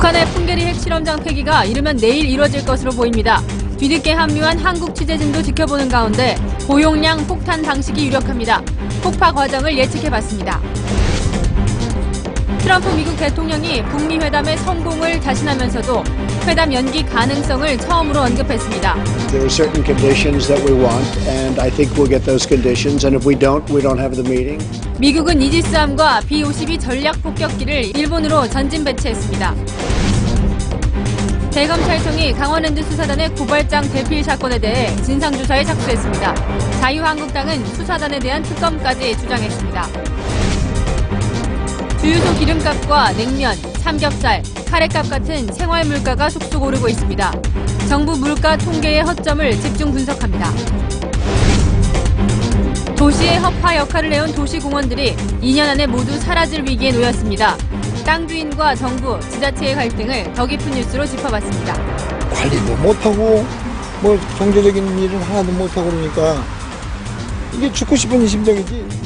북한의 풍계리 핵실험장 폐기가 이르면 내일 이뤄질 것으로 보입니다. 뒤늦게 합류한 한국 취재진도 지켜보는 가운데 고용량 폭탄 방식이 유력합니다. 폭파 과정을 예측해봤습니다. 트럼프 미국 대통령이 북미 회담의 성공을 자신하면서도 회담 연기 가능성을 처음으로 언급했습니다. There are certain conditions that we want, and I think we'll get those conditions. And if we don't have the meeting. 미국은 이지스함과 B-52 전략 폭격기를 일본으로 전진 배치했습니다. 대검찰청이 강원랜드 수사단의 고발장 대필 사건에 대해 진상조사에 착수했습니다. 자유한국당은 수사단에 대한 특검까지 주장했습니다. 주유소 기름값과 냉면, 삼겹살, 카레값 같은 생활 물가가 속속 오르고 있습니다. 정부 물가 통계의 허점을 집중 분석합니다. 도시의 허파 역할을 해온 도시공원들이 2년 안에 모두 사라질 위기에 놓였습니다. 땅 주인과 정부, 지자체의 갈등을 더 깊은 뉴스로 짚어봤습니다. 관리도 못하고 경제적인 일은 하나도 못하고 그러니까 이게 죽고 싶은 심정이지.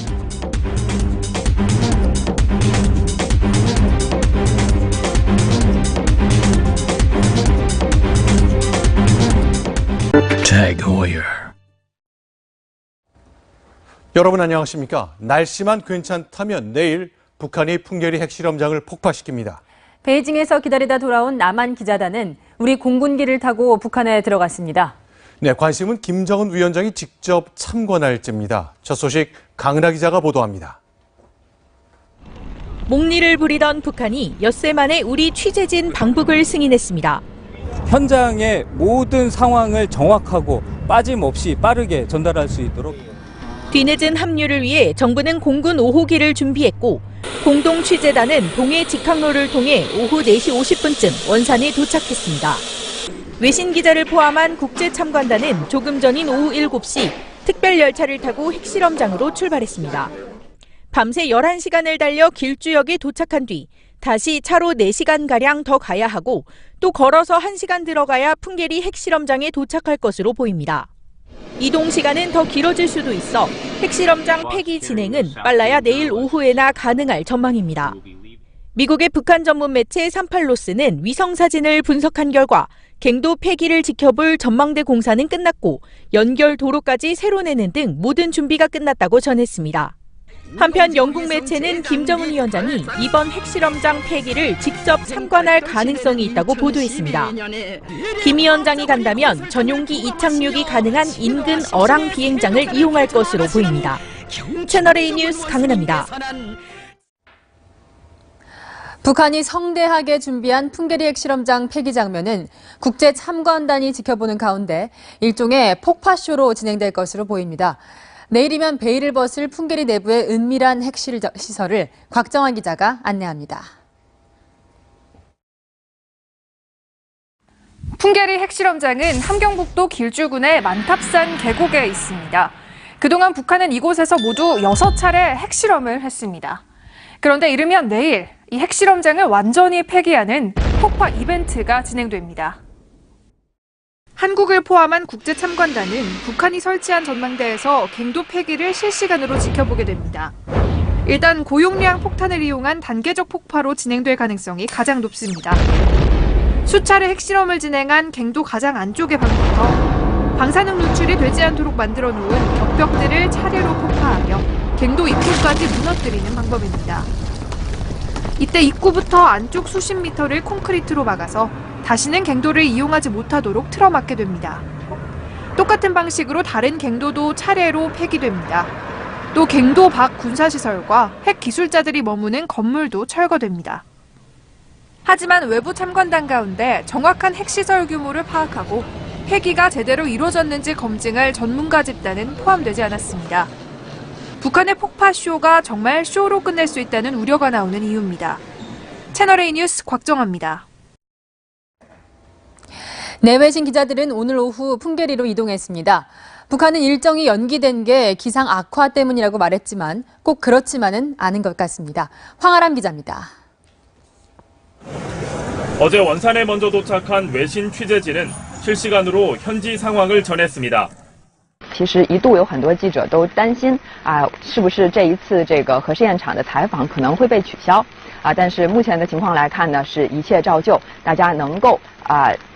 여러분 안녕하십니까? 날씨만 괜찮다면 내일 북한이 풍계리 핵실험장을 폭파시킵니다. 베이징에서 기다리다 돌아온 남한 기자단은 우리 공군기를 타고 북한에 들어갔습니다. 네, 관심은 김정은 위원장이 직접 참관할지입니다. 첫 소식 강은하 기자가 보도합니다. 목리를 부리던 북한이 엿새 만에 우리 취재진 방북을 승인했습니다. 현장의 모든 상황을 정확하고 빠짐없이 빠르게 전달할 수 있도록. 뒤늦은 합류를 위해 정부는 공군 5호기를 준비했고 공동 취재단은 동해 직항로를 통해 오후 4시 50분쯤 원산에 도착했습니다. 외신 기자를 포함한 국제 참관단은 조금 전인 오후 7시 특별 열차를 타고 핵실험장으로 출발했습니다. 밤새 11시간을 달려 길주역에 도착한 뒤 다시 차로 4시간가량 더 가야 하고 또 걸어서 1시간 들어가야 풍계리 핵실험장에 도착할 것으로 보입니다. 이동 시간은 더 길어질 수도 있어 핵실험장 폐기 진행은 빨라야 내일 오후에나 가능할 전망입니다. 미국의 북한 전문 매체 38로스는 위성사진을 분석한 결과 갱도 폐기를 지켜볼 전망대 공사는 끝났고 연결 도로까지 새로 내는 등 모든 준비가 끝났다고 전했습니다. 한편 영국 매체는 김정은 위원장이 이번 핵실험장 폐기를 직접 참관할 가능성이 있다고 보도했습니다. 김 위원장이 간다면 전용기 이착륙이 가능한 인근 어랑 비행장을 이용할 것으로 보입니다. 채널A 뉴스 강은하입니다. 북한이 성대하게 준비한 풍계리 핵실험장 폐기 장면은 국제 참관단이 지켜보는 가운데 일종의 폭파쇼로 진행될 것으로 보입니다. 내일이면 베일을 벗을 풍계리 내부의 은밀한 핵시설을 곽정환 기자가 안내합니다. 풍계리 핵실험장은 함경북도 길주군의 만탑산 계곡에 있습니다. 그동안 북한은 이곳에서 모두 6차례 핵실험을 했습니다. 그런데 이르면 내일 이 핵실험장을 완전히 폐기하는 폭파 이벤트가 진행됩니다. 한국을 포함한 국제참관단은 북한이 설치한 전망대에서 갱도 폐기를 실시간으로 지켜보게 됩니다. 일단 고용량 폭탄을 이용한 단계적 폭파로 진행될 가능성이 가장 높습니다. 수차례 핵실험을 진행한 갱도 가장 안쪽의 방부터 방사능 누출이 되지 않도록 만들어 놓은 격벽들을 차례로 폭파하며 갱도 입구까지 무너뜨리는 방법입니다. 이때 입구부터 안쪽 수십 미터를 콘크리트로 막아서 다시는 갱도를 이용하지 못하도록 틀어막게 됩니다. 똑같은 방식으로 다른 갱도도 차례로 폐기됩니다. 또 갱도 밖 군사시설과 핵 기술자들이 머무는 건물도 철거됩니다. 하지만 외부 참관단 가운데 정확한 핵시설 규모를 파악하고 폐기가 제대로 이루어졌는지 검증할 전문가 집단은 포함되지 않았습니다. 북한의 폭파쇼가 정말 쇼로 끝낼 수 있다는 우려가 나오는 이유입니다. 채널A 뉴스 곽정아입니다. 내외신 기자들은 오늘 오후 풍계리로 이동했습니다. 북한은 일정이 연기된 게 기상 악화 때문이라고 말했지만 꼭 그렇지만은 않은 것 같습니다. 황아람 기자입니다. 어제 원산에 먼저 도착한 외신 취재진은 실시간으로 현지 상황을 전했습니다. 其实一度有很多记者都担心是不是这一次这个核试验场的采访可能会被取消但是目前的情况来看呢，是一切照旧，大家能够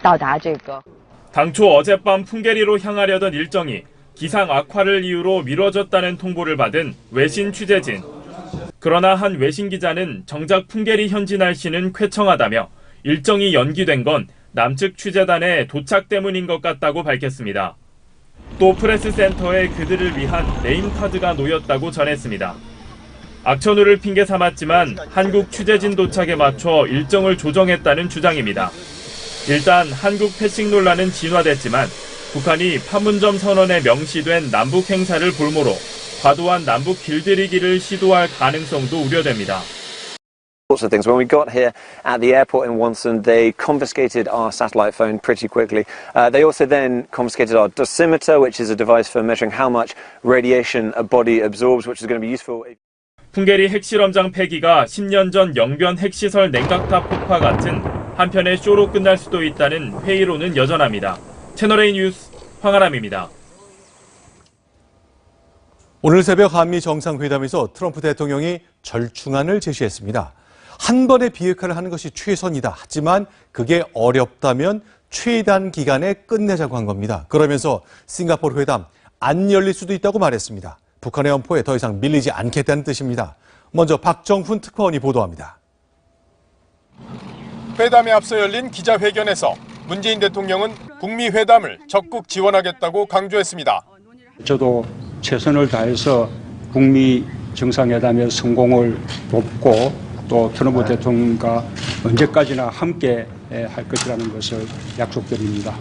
到达这个。 당초 어젯밤 풍계리로 향하려던 일정이 기상 악화를 이유로 미뤄졌다는 통보를 받은 외신 취재진. 그러나 한 외신 기자는 정작 풍계리 현지 날씨는 쾌청하다며 일정이 연기된 건 남측 취재단의 도착 때문인 것 같다고 밝혔습니다. 또 프레스센터에 그들을 위한 네임카드가 놓였다고 전했습니다. 악천후를 핑계 삼았지만 한국 취재진 도착에 맞춰 일정을 조정했다는 주장입니다. 일단 한국 패싱 논란은 진화됐지만 북한이 판문점 선언에 명시된 남북 행사를 볼모로 과도한 남북 길들이기를 시도할 가능성도 우려됩니다. Sorts of things. When we got here at the airport in Wonsan, they confiscated our satellite phone pretty quickly. They also then confiscated our dosimeter, which is a device for measuring how much radiation a body absorbs, which is going to be useful. 풍계리 핵실험장 폐기가 10년 전 영변 핵시설 냉각탑 폭파 같은 한편의 쇼로 끝날 수도 있다는 회의론은 여전합니다. 채널A 뉴스 황아람입니다. 오늘 새벽 한미 정상회담에서 트럼프 대통령이 절충안을 제시했습니다. 한 번의 비핵화를 하는 것이 최선이다. 하지만 그게 어렵다면 최단 기간에 끝내자고 한 겁니다. 그러면서 싱가포르 회담 안 열릴 수도 있다고 말했습니다. 북한의 엄포에 더 이상 밀리지 않겠다는 뜻입니다. 먼저 박정훈 특파원이 보도합니다. 회담에 앞서 열린 기자회견에서 문재인 대통령은 북미 회담을 적극 지원하겠다고 강조했습니다. 저도 최선을 다해서 북미 정상회담의 성공을 돕고 또 트럼프 대통령과 언제까지나 함께 할 것이라는 것을 약속드립니다.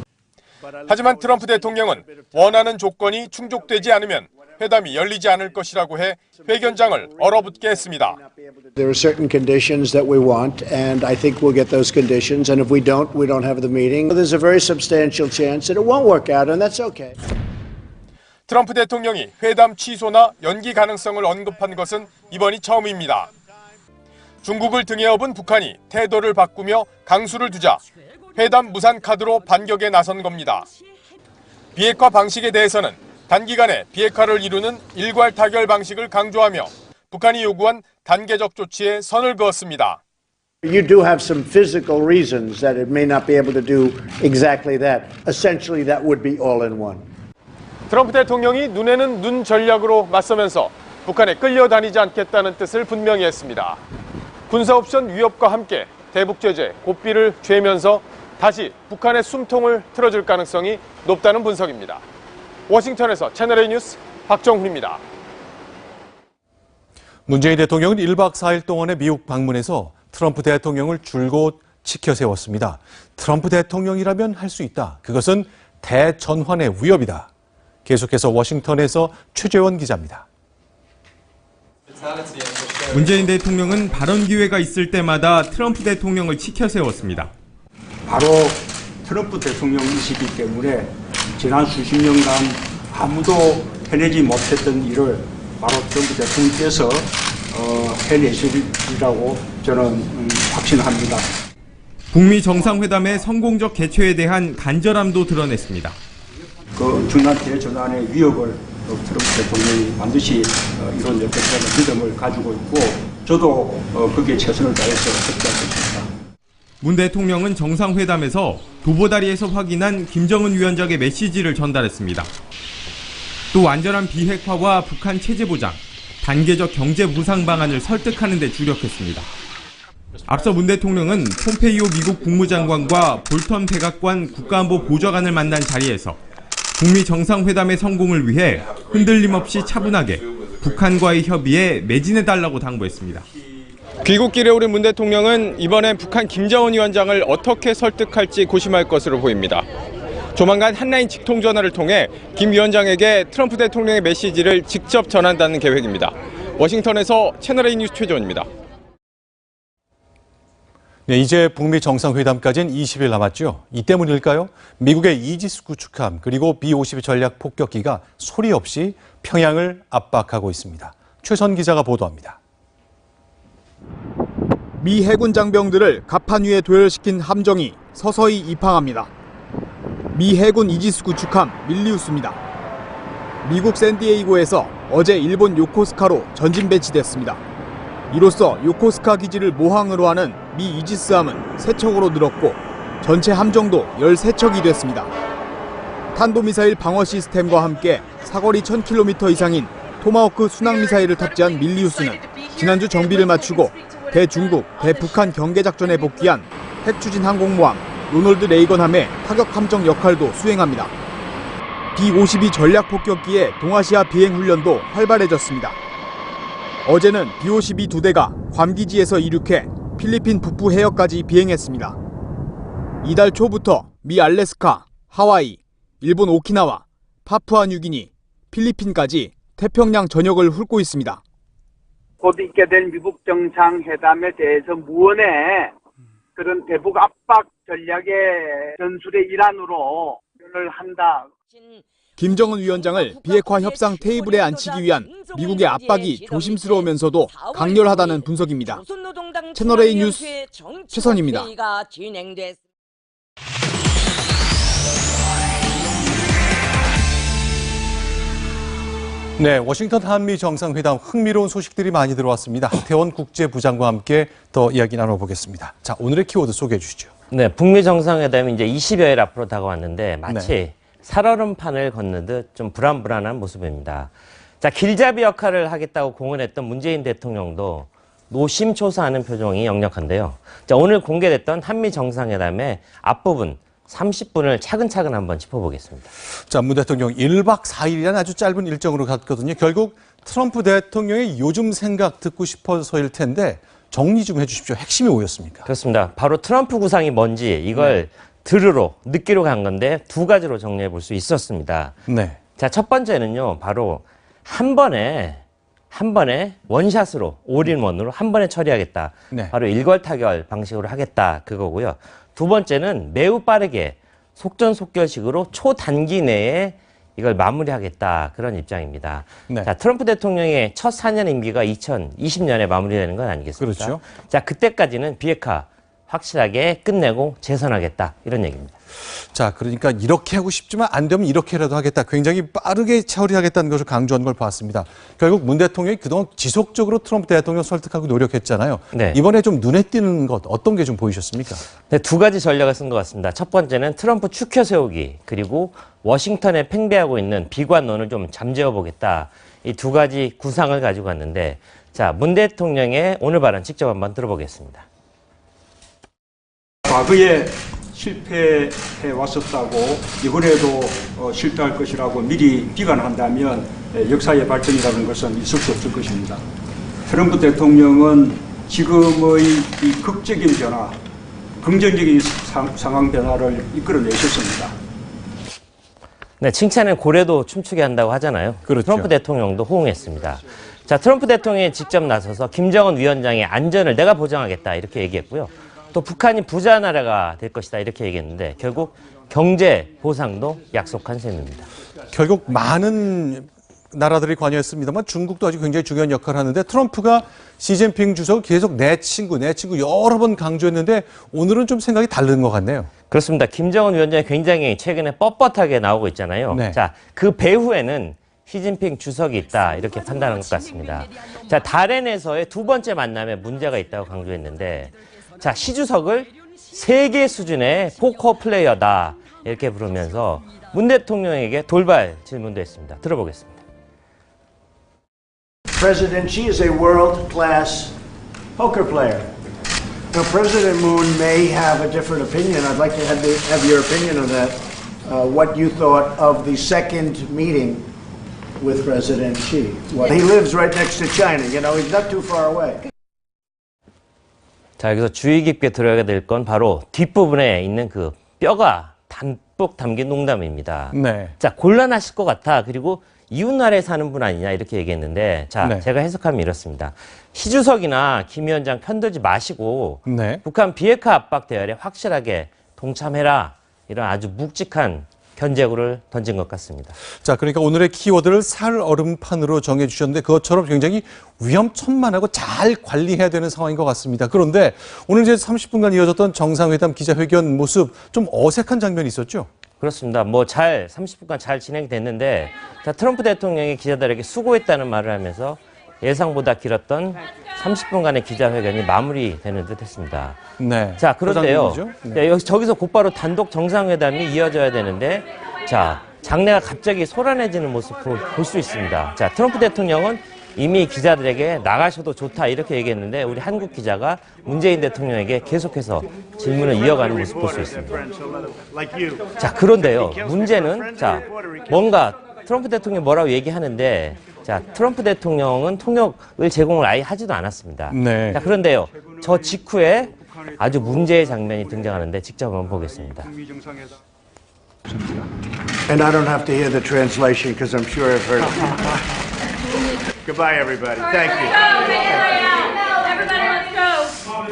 하지만 트럼프 대통령은 원하는 조건이 충족되지 않으면 회담이 열리지 않을 것이라고 해 회견장을 얼어붙게 했습니다. There are certain conditions that we want, and I think we'll get those conditions. And if we don't have the meeting. There's a very substantial chance that it won't work out, and that's okay. 트럼프 대통령이 회담 취소나 연기 가능성을 언급한 것은 이번이 처음입니다. 중국을 등에 업은 북한이 태도를 바꾸며 강수를 두자 회담 무산 카드로 반격에 나선 겁니다. 비핵화 방식에 대해서는 단기간에 비핵화를 이루는 일괄 타결 방식을 강조하며 북한이 요구한 단계적 조치에 선을 그었습니다. You do have some physical reasons that it may not be able to do exactly that. Essentially, that would be all in one. 트럼프 대통령이 눈에는 눈 전략으로 맞서면서 북한에 끌려다니지 않겠다는 뜻을 분명히 했습니다. 군사 옵션 위협과 함께 대북 제재 고삐를 죄면서 다시 북한의 숨통을 틀어줄 가능성이 높다는 분석입니다. 워싱턴에서 채널A 뉴스 박정훈입니다. 문재인 대통령은 1박 4일 동안의 미국 방문에서 트럼프 대통령을 줄곧 치켜 세웠습니다. 트럼프 대통령이라면 할 수 있다. 그것은 대전환의 위협이다. 계속해서 워싱턴에서 최재원 기자입니다. 문재인 대통령은 발언 기회가 있을 때마다 트럼프 대통령을 치켜 세웠습니다. 바로 트럼프 대통령이시기 때문에 지난 수십 년간 아무도 해내지 못했던 일을 바로 트럼프 대통령께서 해내시리라고 저는 확신합니다. 북미 정상회담의 성공적 개최에 대한 간절함도 드러냈습니다. 그 중간 대전환의 위협을 트럼프 대통령이 반드시 이뤄낼 것이라는 믿음을 가지고 있고 저도 거기에 최선을 다해서 협조할 것입니다. 문 대통령은 정상회담에서 도보다리에서 확인한 김정은 위원장의 메시지를 전달했습니다. 또 완전한 비핵화와 북한 체제 보장, 단계적 경제 무상 방안을 설득하는 데 주력했습니다. 앞서 문 대통령은 폼페이오 미국 국무장관과 볼턴 백악관 국가안보 보좌관을 만난 자리에서 북미 정상회담의 성공을 위해 흔들림 없이 차분하게 북한과의 협의에 매진해달라고 당부했습니다. 귀국길에 오른 문 대통령은 이번엔 북한 김정은 위원장을 어떻게 설득할지 고심할 것으로 보입니다. 조만간 한라인 직통 전화를 통해 김 위원장에게 트럼프 대통령의 메시지를 직접 전한다는 계획입니다. 워싱턴에서 채널A 뉴스 최재원입니다. 네, 이제 북미 정상회담까지는 20일 남았죠. 이 때문일까요? 미국의 이지스 구축함 그리고 B-52 전략 폭격기가 소리 없이 평양을 압박하고 있습니다. 최선 기자가 보도합니다. 미 해군 장병들을 갑판 위에 도열시킨 함정이 서서히 입항합니다. 미 해군 이지스 구축함 밀리우스입니다. 미국 샌디에이고에서 어제 일본 요코스카로 전진 배치됐습니다. 이로써 요코스카 기지를 모항으로 하는 미 이지스함은 3척으로 늘었고 전체 함정도 13척이 됐습니다. 탄도미사일 방어 시스템과 함께 사거리 1000km 이상인 토마호크 순항미사일을 탑재한 밀리우스는 지난주 정비를 마치고 대중국, 대북한 경계작전에 복귀한 핵추진 항공모함 로널드 레이건함의 타격 함정 역할도 수행합니다. B-52 전략폭격기의 동아시아 비행훈련도 활발해졌습니다. 어제는 B-52 2대가 괌기지에서 이륙해 필리핀 북부 해역까지 비행했습니다. 이달 초부터 미 알래스카, 하와이, 일본 오키나와, 파푸아뉴기니, 필리핀까지 태평양 전역을 훑고 있습니다. 곧 있게 될 미국 정상회담에 대해서 무언의 그런 대북 압박 전략의 전술의 일환으로 표현을 한다. 김정은 위원장을 비핵화 협상 테이블에 앉히기 위한 미국의 압박이 조심스러우면서도 강렬하다는 분석입니다. 채널A 뉴스 최선입니다. 네, 워싱턴 한미 정상회담 흥미로운 소식들이 많이 들어왔습니다. 태원 국제부장과 함께 더 이야기 나눠보겠습니다. 자, 오늘의 키워드 소개해 주시죠. 네, 북미 정상회담이 이제 20여일 앞으로 다가왔는데 마치 살얼음판을 걷는 좀 불안불안한 모습입니다. 자, 길잡이 역할을 하겠다고 공언했던 문재인 대통령도 노심초사하는 표정이 역력한데요. 자, 오늘 공개됐던 한미 정상회담의 앞부분 30분을 차근차근 한번 짚어보겠습니다. 자, 문 대통령 1박 4일이라는 아주 짧은 일정으로 갔거든요. 결국 트럼프 대통령의 요즘 생각 듣고 싶어서일 텐데 정리 좀 해주십시오. 핵심이 뭐였습니까? 그렇습니다. 바로 트럼프 구상이 뭔지 이걸 들으러, 느끼러 간 건데 두 가지로 정리해 볼 수 있었습니다. 네. 자, 첫 번째는요. 바로 한 번에 원샷으로, 올인원으로 한 번에 처리하겠다. 네. 바로 일괄타결 방식으로 하겠다. 그거고요. 두 번째는 매우 빠르게 속전속결식으로 초단기 내에 이걸 마무리하겠다. 그런 입장입니다. 네. 자, 트럼프 대통령의 첫 4년 임기가 2020년에 마무리되는 건 아니겠습니까? 그렇죠. 자, 그때까지는 비핵화 확실하게 끝내고 재선하겠다. 이런 얘기입니다. 자, 그러니까 이렇게 하고 싶지만 안 되면 이렇게라도 하겠다. 굉장히 빠르게 처리하겠다는 것을 강조한 걸 봤습니다. 결국 문 대통령이 그동안 지속적으로 트럼프 대통령 설득하고 노력했잖아요. 네. 이번에 좀 눈에 띄는 것 어떤 게 좀 보이셨습니까? 네, 두 가지 전략을 쓴 것 같습니다. 첫 번째는 트럼프 추켜 세우기, 그리고 워싱턴에 팽배하고 있는 비관론을 좀 잠재워 보겠다. 이 두 가지 구상을 가지고 왔는데, 자, 문 대통령의 오늘 발언 직접 한번 들어보겠습니다. 과거에 실패해 왔었다고 이번에도 실패할 것이라고 미리 비관한다면 역사의 발전이라는 것은 있을 수 없을 것입니다. 트럼프 대통령은 지금의 이 극적인 변화, 긍정적인 상황 변화를 이끌어내셨습니다. 네, 칭찬은 고래도 춤추게 한다고 하잖아요. 그렇죠. 트럼프 대통령도 호응했습니다. 자, 트럼프 대통령이 직접 나서서 김정은 위원장의 안전을 내가 보장하겠다 이렇게 얘기했고요. 또 북한이 부자 나라가 될 것이다 이렇게 얘기했는데 결국 경제 보상도 약속한 셈입니다. 결국 많은 나라들이 관여했습니다만 중국도 아주 굉장히 중요한 역할을 하는데 트럼프가 시진핑 주석을 계속 내 친구 여러 번 강조했는데 오늘은 좀 생각이 다른 것 같네요. 그렇습니다. 김정은 위원장이 굉장히 최근에 뻣뻣하게 나오고 있잖아요. 네. 자, 그 배후에는 시진핑 주석이 있다 이렇게 판단한 것 같습니다. 자, 다롄에서의 두 번째 만남에 문제가 있다고 강조했는데 자, 시 주석을 세계 수준의 포커 플레이어다 이렇게 부르면서 문 대통령에게 돌발 질문도 했습니다. 들어보겠습니다. President Xi is a world-class poker player. Now, President Moon may have a different opinion. I'd like to have your opinion on that. What you thought of the second meeting with President Xi? Well, he lives right next to China. You know, he's not too far away. 자, 여기서 주의 깊게 들어야 될 건 바로 뒷부분에 있는 그 뼈가 담뿍 담긴 농담입니다. 네. 자, 곤란하실 것 같아. 그리고 이웃나라에 사는 분 아니냐 이렇게 얘기했는데 자, 네. 제가 해석하면 이렇습니다. 시 주석이나 김 위원장 편들지 마시고 네. 북한 비핵화 압박 대열에 확실하게 동참해라. 이런 아주 묵직한 견제구를 던진 것 같습니다. 자, 그러니까 오늘의 키워드를 살얼음판으로 정해주셨는데 그것처럼 굉장히 위험천만하고 잘 관리해야 되는 상황인 것 같습니다. 그런데 오늘 이제 30분간 이어졌던 정상회담 기자회견 모습 좀 어색한 장면이 있었죠? 그렇습니다. 30분간 잘 진행됐는데, 자, 트럼프 대통령이 기자들에게 수고했다는 말을 하면서 예상보다 길었던 30분간의 기자회견이 마무리되는 듯 했습니다. 네. 자, 그런데요. 네. 저기서 곧바로 단독 정상회담이 이어져야 되는데, 자, 장내가 갑자기 소란해지는 모습을 볼 수 있습니다. 자, 트럼프 대통령은 이미 기자들에게 나가셔도 좋다 이렇게 얘기했는데 우리 한국 기자가 문재인 대통령에게 계속해서 질문을 이어가는 모습 볼 수 있습니다. 자, 그런데요. 문제는 뭔가 트럼프 대통령이 뭐라고 얘기하는데 자, 트럼프 대통령은 통역을 제공을 아예 하지도 않았습니다. 네. 자, 그런데요. 저 직후에 아주 문제의 장면이 등장하는데 직접 한번 보겠습니다. And I don't have to hear the translation because I'm sure I've heard it. Goodbye, everybody. Thank you.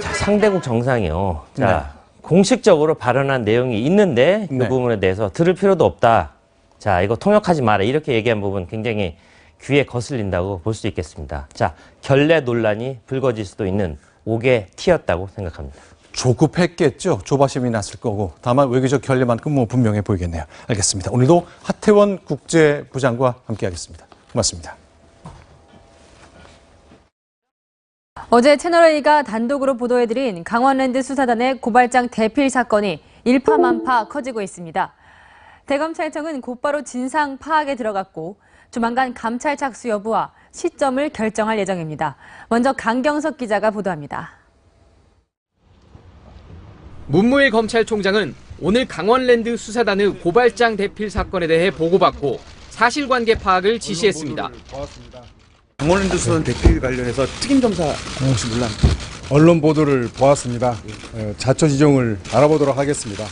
자, 상대국 정상이요. 자, 공식적으로 발언한 내용이 있는데 그 부분에 대해서 들을 필요도 없다. 자, 이거 통역하지 마라. 이렇게 얘기한 부분 굉장히 귀에 거슬린다고 볼 수 있겠습니다. 자, 결례 논란이 불거질 수도 있는 옥의 티였다고 생각합니다. 조급했겠죠. 조바심이 났을 거고. 다만 외교적 결례만큼 분명해 보이겠네요. 알겠습니다. 오늘도 하태원 국제부장과 함께하겠습니다. 고맙습니다. 어제 채널A가 단독으로 보도해드린 강원랜드 수사단의 고발장 대필 사건이 일파만파 커지고 있습니다. 대검찰청은 곧바로 진상 파악에 들어갔고 조만간 감찰 착수 여부와 시점을 결정할 예정입니다. 먼저 강경석 기자가 보도합니다. 문무일 검찰총장은 오늘 강원랜드 수사단의 고발장 대필 사건에 대해 보고받고 사실관계 파악을 지시했습니다. 강원랜드 수사단 대필 관련해서 특임 검사 혹시 몰라요? 언론 보도를 보았습니다. 자초 지종을 알아보도록 하겠습니다.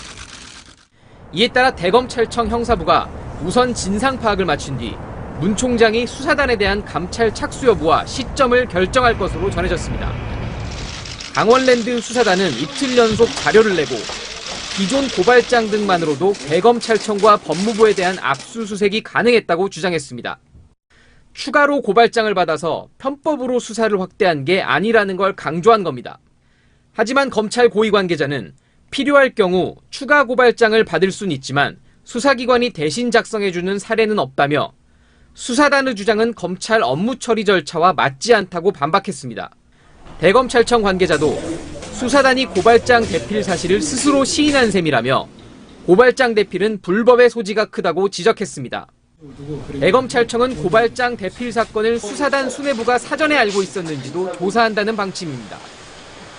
이에 따라 대검찰청 형사부가 우선 진상 파악을 마친 뒤 문 총장이 수사단에 대한 감찰 착수 여부와 시점을 결정할 것으로 전해졌습니다. 강원랜드 수사단은 이틀 연속 자료를 내고 기존 고발장 등만으로도 대검찰청과 법무부에 대한 압수수색이 가능했다고 주장했습니다. 추가로 고발장을 받아서 편법으로 수사를 확대한 게 아니라는 걸 강조한 겁니다. 하지만 검찰 고위 관계자는 필요할 경우 추가 고발장을 받을 수는 있지만 수사기관이 대신 작성해주는 사례는 없다며 수사단의 주장은 검찰 업무 처리 절차와 맞지 않다고 반박했습니다. 대검찰청 관계자도 수사단이 고발장 대필 사실을 스스로 시인한 셈이라며 고발장 대필은 불법의 소지가 크다고 지적했습니다. 대검찰청은 고발장 대필 사건을 수사단 수뇌부가 사전에 알고 있었는지도 조사한다는 방침입니다.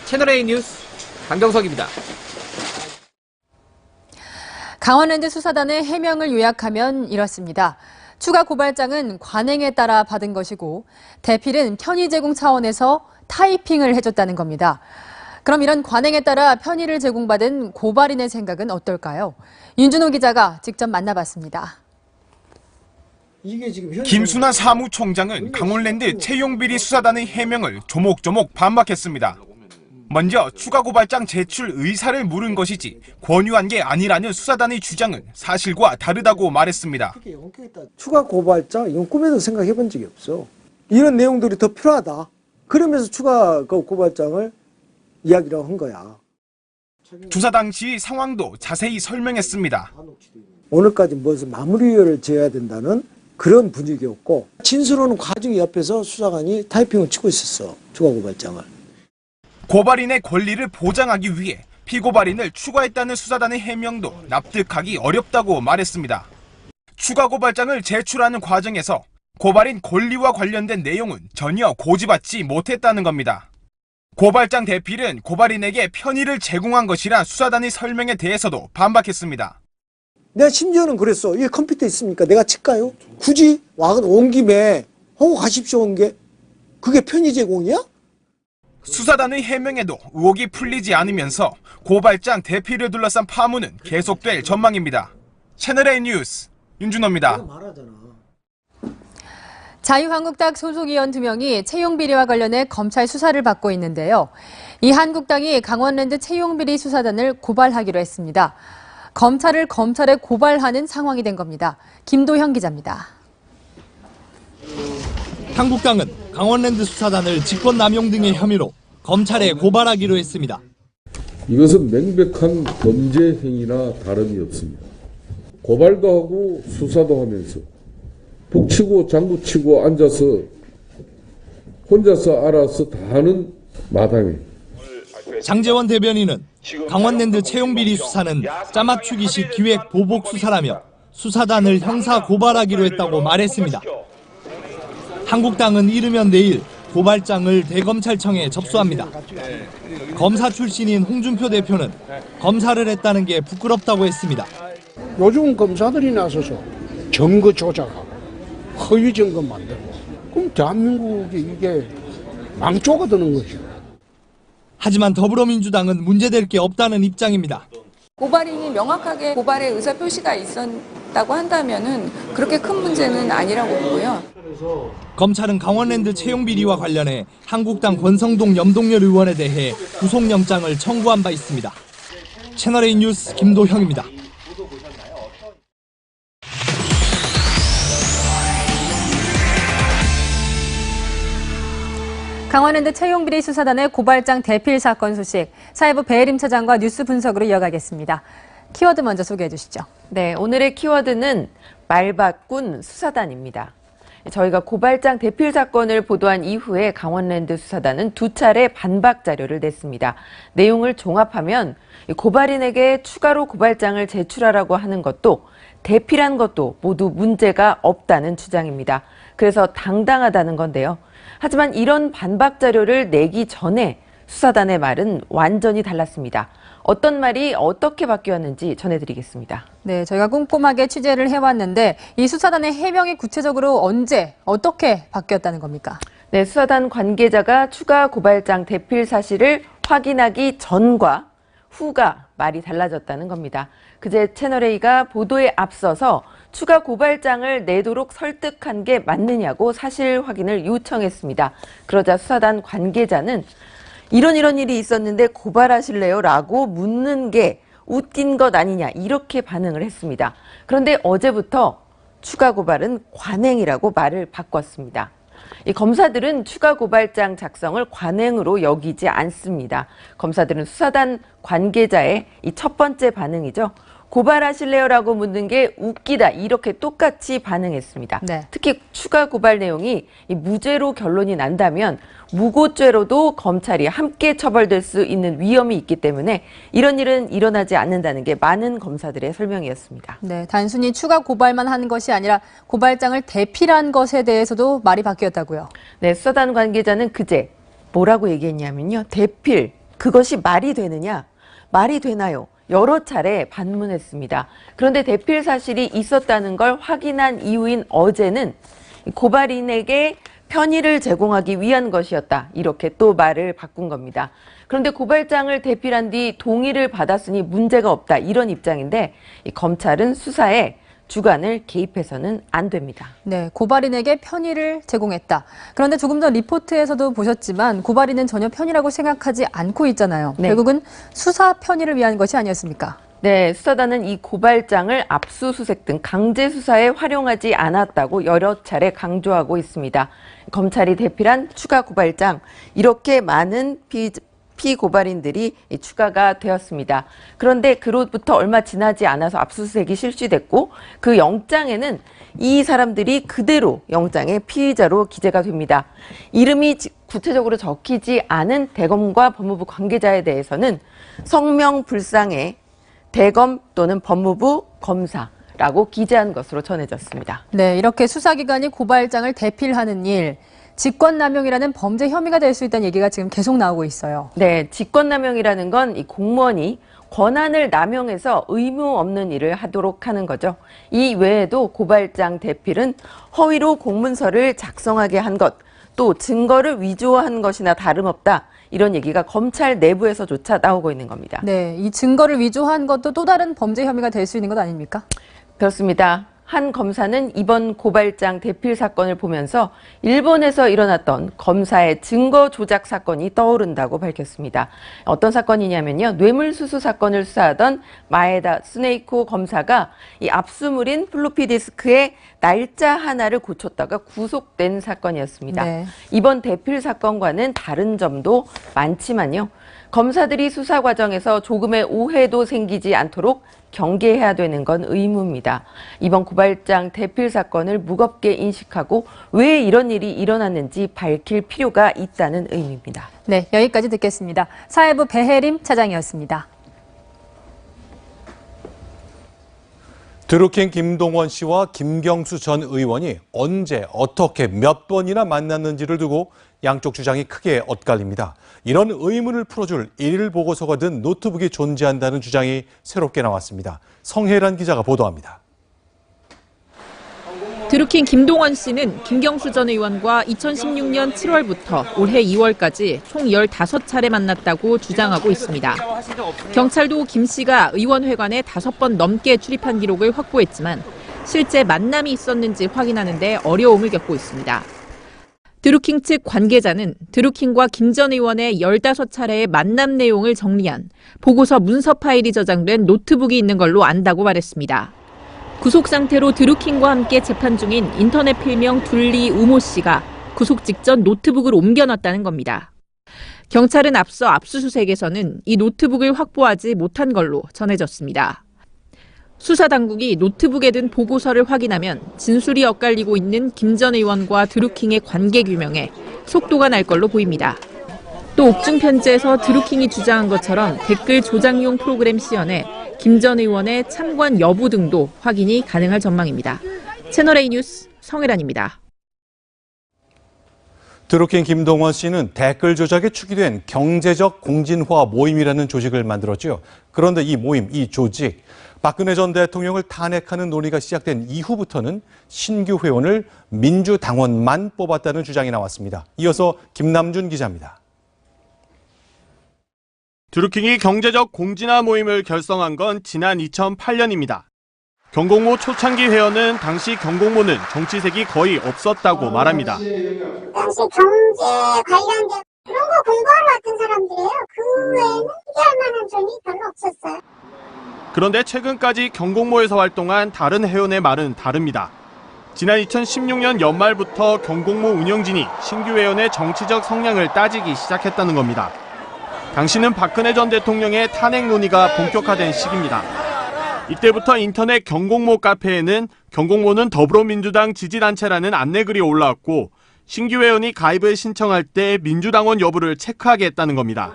채널A 뉴스 강경석입니다. 강원랜드 수사단의 해명을 요약하면 이렇습니다. 추가 고발장은 관행에 따라 받은 것이고 대필은 편의 제공 차원에서 타이핑을 해줬다는 겁니다. 그럼 이런 관행에 따라 편의를 제공받은 고발인의 생각은 어떨까요? 윤준호 기자가 직접 만나봤습니다. 김순환 사무총장은 강원랜드 채용비리 수사단의 해명을 조목조목 반박했습니다. 먼저 추가 고발장 제출 의사를 물은 것이지 권유한 게 아니라는 수사단의 주장은 사실과 다르다고 말했습니다. 추가 고발장 이건 꿈에도 생각해 본 적이 없어. 이런 내용들이 더 필요하다. 그러면서 추가 고발장을 이야기를 한 거야. 조사 당시 상황도 자세히 설명했습니다. 오늘까지 무슨 마무리를 지어야 된다는 그런 분위기였고 진술하는 과정 옆에서 수사관이 타이핑을 치고 있었어. 추가 고발장을. 고발인의 권리를 보장하기 위해 피고발인을 추가했다는 수사단의 해명도 납득하기 어렵다고 말했습니다. 추가 고발장을 제출하는 과정에서 고발인 권리와 관련된 내용은 전혀 고지받지 못했다는 겁니다. 고발장 대필은 고발인에게 편의를 제공한 것이란 수사단의 설명에 대해서도 반박했습니다. 내가 심지어는 그랬어. 이게 컴퓨터 있습니까? 내가 칠까요? 굳이 온 김에 하고 가십시오 온 게 그게 편의 제공이야? 수사단의 해명에도 의혹이 풀리지 않으면서 고발장 대필을 둘러싼 파문은 계속될 전망입니다. 채널A 뉴스 윤준호입니다. 자유한국당 소속 의원 2명이 채용비리와 관련해 검찰 수사를 받고 있는데요. 이 한국당이 강원랜드 채용비리 수사단을 고발하기로 했습니다. 검찰을 검찰에 고발하는 상황이 된 겁니다. 김도형 기자입니다. 한국당은 강원랜드 수사단을 직권남용 등의 혐의로 검찰에 고발하기로 했습니다. 이것은 명백한 범죄 행위나 다름이 없습니다. 고발도 하고 수사도 하면서 북치고 장구치고 앉아서 혼자서 알아서 다 하는 마당에 장제원 대변인은 강원랜드 채용비리 수사는 짜맞추기식 기획 보복 수사라며 수사단을 형사 고발하기로 했다고 말했습니다. 한국당은 이르면 내일 고발장을 대검찰청에 접수합니다. 검사 출신인 홍준표 대표는 검사를 했다는 게 부끄럽다고 했습니다. 요즘 검사들이 나서서 증거 조작하고 허위 증거 만들고 그럼 대한민국이 이게 망조가 되는 거죠. 하지만 더불어민주당은 문제될 게 없다는 입장입니다. 고발인이 명확하게 고발의 의사표시가 있었다고 한다면은 그렇게 큰 문제는 아니라고 보고요. 검찰은 강원랜드 채용비리와 관련해 한국당 권성동 염동열 의원에 대해 구속영장을 청구한 바 있습니다. 채널A 뉴스 김도형입니다. 강원랜드 채용비리 수사단의 고발장 대필 사건 소식, 사회부 배혜림 차장과 뉴스 분석으로 이어가겠습니다. 키워드 먼저 소개해 주시죠. 네, 오늘의 키워드는 말바꾼 수사단입니다. 저희가 고발장 대필 사건을 보도한 이후에 강원랜드 수사단은 2차례 반박 자료를 냈습니다. 내용을 종합하면 고발인에게 추가로 고발장을 제출하라고 하는 것도 대필한 것도 모두 문제가 없다는 주장입니다. 그래서 당당하다는 건데요. 하지만 이런 반박 자료를 내기 전에 수사단의 말은 완전히 달랐습니다. 어떤 말이 어떻게 바뀌었는지 전해드리겠습니다. 네, 저희가 꼼꼼하게 취재를 해왔는데 이 수사단의 해명이 구체적으로 언제, 어떻게 바뀌었다는 겁니까? 네, 수사단 관계자가 추가 고발장 대필 사실을 확인하기 전과 후가 말이 달라졌다는 겁니다. 그제 채널A가 보도에 앞서서 추가 고발장을 내도록 설득한 게 맞느냐고 사실 확인을 요청했습니다. 그러자 수사단 관계자는 이런 일이 있었는데 고발하실래요? 라고 묻는 게 웃긴 것 아니냐 이렇게 반응을 했습니다. 그런데 어제부터 추가 고발은 관행이라고 말을 바꿨습니다. 이 검사들은 추가 고발장 작성을 관행으로 여기지 않습니다. 검사들은 수사단 관계자의 이 첫 번째 반응이죠. 고발하실래요라고 묻는 게 웃기다 이렇게 똑같이 반응했습니다. 네. 특히 추가 고발 내용이 이 무죄로 결론이 난다면 무고죄로도 검찰이 함께 처벌될 수 있는 위험이 있기 때문에 이런 일은 일어나지 않는다는 게 많은 검사들의 설명이었습니다. 네, 단순히 추가 고발만 한 것이 아니라 고발장을 대필한 것에 대해서도 말이 바뀌었다고요. 네, 수사단 관계자는 그제 뭐라고 얘기했냐면요. 대필, 그것이 말이 되느냐? 말이 되나요? 여러 차례 반문했습니다. 그런데 대필 사실이 있었다는 걸 확인한 이후인 어제는 고발인에게 편의를 제공하기 위한 것이었다. 이렇게 또 말을 바꾼 겁니다. 그런데 고발장을 대필한 뒤 동의를 받았으니 문제가 없다. 이런 입장인데 이 검찰은 수사에 주관을 개입해서는 안 됩니다. 네, 고발인에게 편의를 제공했다. 그런데 조금 전 리포트에서도 보셨지만 고발인은 전혀 편의라고 생각하지 않고 있잖아요. 네. 결국은 수사 편의를 위한 것이 아니었습니까? 네, 수사단은 이 고발장을 압수수색 등 강제 수사에 활용하지 않았다고 여러 차례 강조하고 있습니다. 검찰이 대필한 추가 고발장, 이렇게 많은 피고발인들이 추가가 되었습니다. 그런데 그로부터 얼마 지나지 않아서 압수수색이 실시됐고 그 영장에는 이 사람들이 그대로 영장의 피의자로 기재가 됩니다. 이름이 구체적으로 적히지 않은 대검과 법무부 관계자에 대해서는 성명 불상에 대검 또는 법무부 검사라고 기재한 것으로 전해졌습니다. 네, 이렇게 수사기관이 고발장을 대필하는 일, 직권남용이라는 범죄 혐의가 될 수 있다는 얘기가 지금 계속 나오고 있어요. 네, 직권남용이라는 건 이 공무원이 권한을 남용해서 의무 없는 일을 하도록 하는 거죠. 이 외에도 고발장 대필은 허위로 공문서를 작성하게 한 것, 또 증거를 위조한 것이나 다름없다. 이런 얘기가 검찰 내부에서조차 나오고 있는 겁니다. 네, 이 증거를 위조한 것도 또 다른 범죄 혐의가 될 수 있는 것 아닙니까? 그렇습니다. 한 검사는 이번 고발장 대필 사건을 보면서 일본에서 일어났던 검사의 증거 조작 사건이 떠오른다고 밝혔습니다. 어떤 사건이냐면요. 뇌물수수 사건을 수사하던 마에다 스네이코 검사가 이 압수물인 플로피 디스크의 날짜 하나를 고쳤다가 구속된 사건이었습니다. 네. 이번 대필 사건과는 다른 점도 많지만요. 검사들이 수사 과정에서 조금의 오해도 생기지 않도록 경계해야 되는 건 의무입니다. 이번 고발장 대필 사건을 무겁게 인식하고 왜 이런 일이 일어났는지 밝힐 필요가 있다는 의미입니다. 네, 여기까지 듣겠습니다. 사회부 배혜림 차장이었습니다. 드루킹 김동원 씨와 김경수 전 의원이 언제 어떻게 몇 번이나 만났는지를 두고 양쪽 주장이 크게 엇갈립니다. 이런 의문을 풀어줄 일일 보고서가 든 노트북이 존재한다는 주장이 새롭게 나왔습니다. 성혜란 기자가 보도합니다. 드루킹 김동원 씨는 김경수 전 의원과 2016년 7월부터 올해 2월까지 총 15차례 만났다고 주장하고 있습니다. 경찰도 김 씨가 의원회관에 5번 넘게 출입한 기록을 확보했지만 실제 만남이 있었는지 확인하는 데 어려움을 겪고 있습니다. 드루킹 측 관계자는 드루킹과 김 전 의원의 15차례의 만남 내용을 정리한 보고서 문서 파일이 저장된 노트북이 있는 걸로 안다고 말했습니다. 구속 상태로 드루킹과 함께 재판 중인 인터넷 필명 둘리 우모 씨가 구속 직전 노트북을 옮겨놨다는 겁니다. 경찰은 앞서 압수수색에서는 이 노트북을 확보하지 못한 걸로 전해졌습니다. 수사당국이 노트북에 든 보고서를 확인하면 진술이 엇갈리고 있는 김 전 의원과 드루킹의 관계 규명에 속도가 날 걸로 보입니다. 또 옥중 편지에서 드루킹이 주장한 것처럼 댓글 조작용 프로그램 시연에 김 전 의원의 참관 여부 등도 확인이 가능할 전망입니다. 채널A 뉴스 성혜란입니다. 드루킹 김동원 씨는 댓글 조작에 축이 된 경제적 공진화 모임이라는 조직을 만들었죠. 그런데 이 모임, 이 조직, 박근혜 전 대통령을 탄핵하는 논의가 시작된 이후부터는 신규 회원을 민주당원만 뽑았다는 주장이 나왔습니다. 이어서 김남준 기자입니다. 드루킹이 경제적 공진화 모임을 결성한 건 지난 2008년입니다. 경공모 초창기 회원은 당시 경공모는 정치색이 거의 없었다고 말합니다. 당시 경제 관련된 그런 거 공부하러 왔던 사람들이에요. 그 외에는 얘기할 만한 점이 별로 없었어요. 그런데 최근까지 경공모에서 활동한 다른 회원의 말은 다릅니다. 지난 2016년 연말부터 경공모 운영진이 신규 회원의 정치적 성향을 따지기 시작했다는 겁니다. 당시는 박근혜 전 대통령의 탄핵 논의가 본격화된 시기입니다. 이때부터 인터넷 경공모 카페에는 경공모는 더불어민주당 지지단체라는 안내글이 올라왔고 신규 회원이 가입을 신청할 때 민주당원 여부를 체크하게 했다는 겁니다.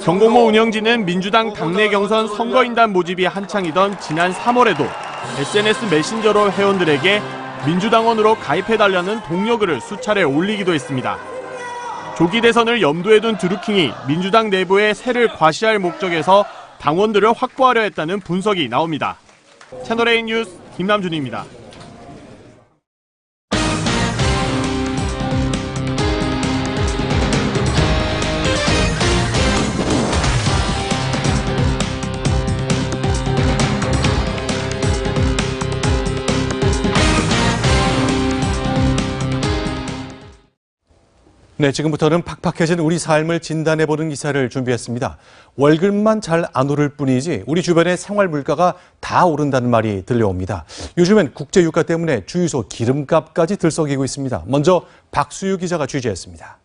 경공모 운영진은 민주당 당내 경선 선거인단 모집이 한창이던 지난 3월에도 SNS 메신저로 회원들에게 민주당원으로 가입해달라는 동료글을 수차례 올리기도 했습니다. 조기 대선을 염두에 둔 드루킹이 민주당 내부의 세를 과시할 목적에서 당원들을 확보하려 했다는 분석이 나옵니다. 채널A 뉴스 김남준입니다. 네, 지금부터는 팍팍해진 우리 삶을 진단해보는 기사를 준비했습니다. 월급만 잘 안 오를 뿐이지 우리 주변의 생활 물가가 다 오른다는 말이 들려옵니다. 요즘엔 국제유가 때문에 주유소 기름값까지 들썩이고 있습니다. 먼저 박수유 기자가 취재했습니다.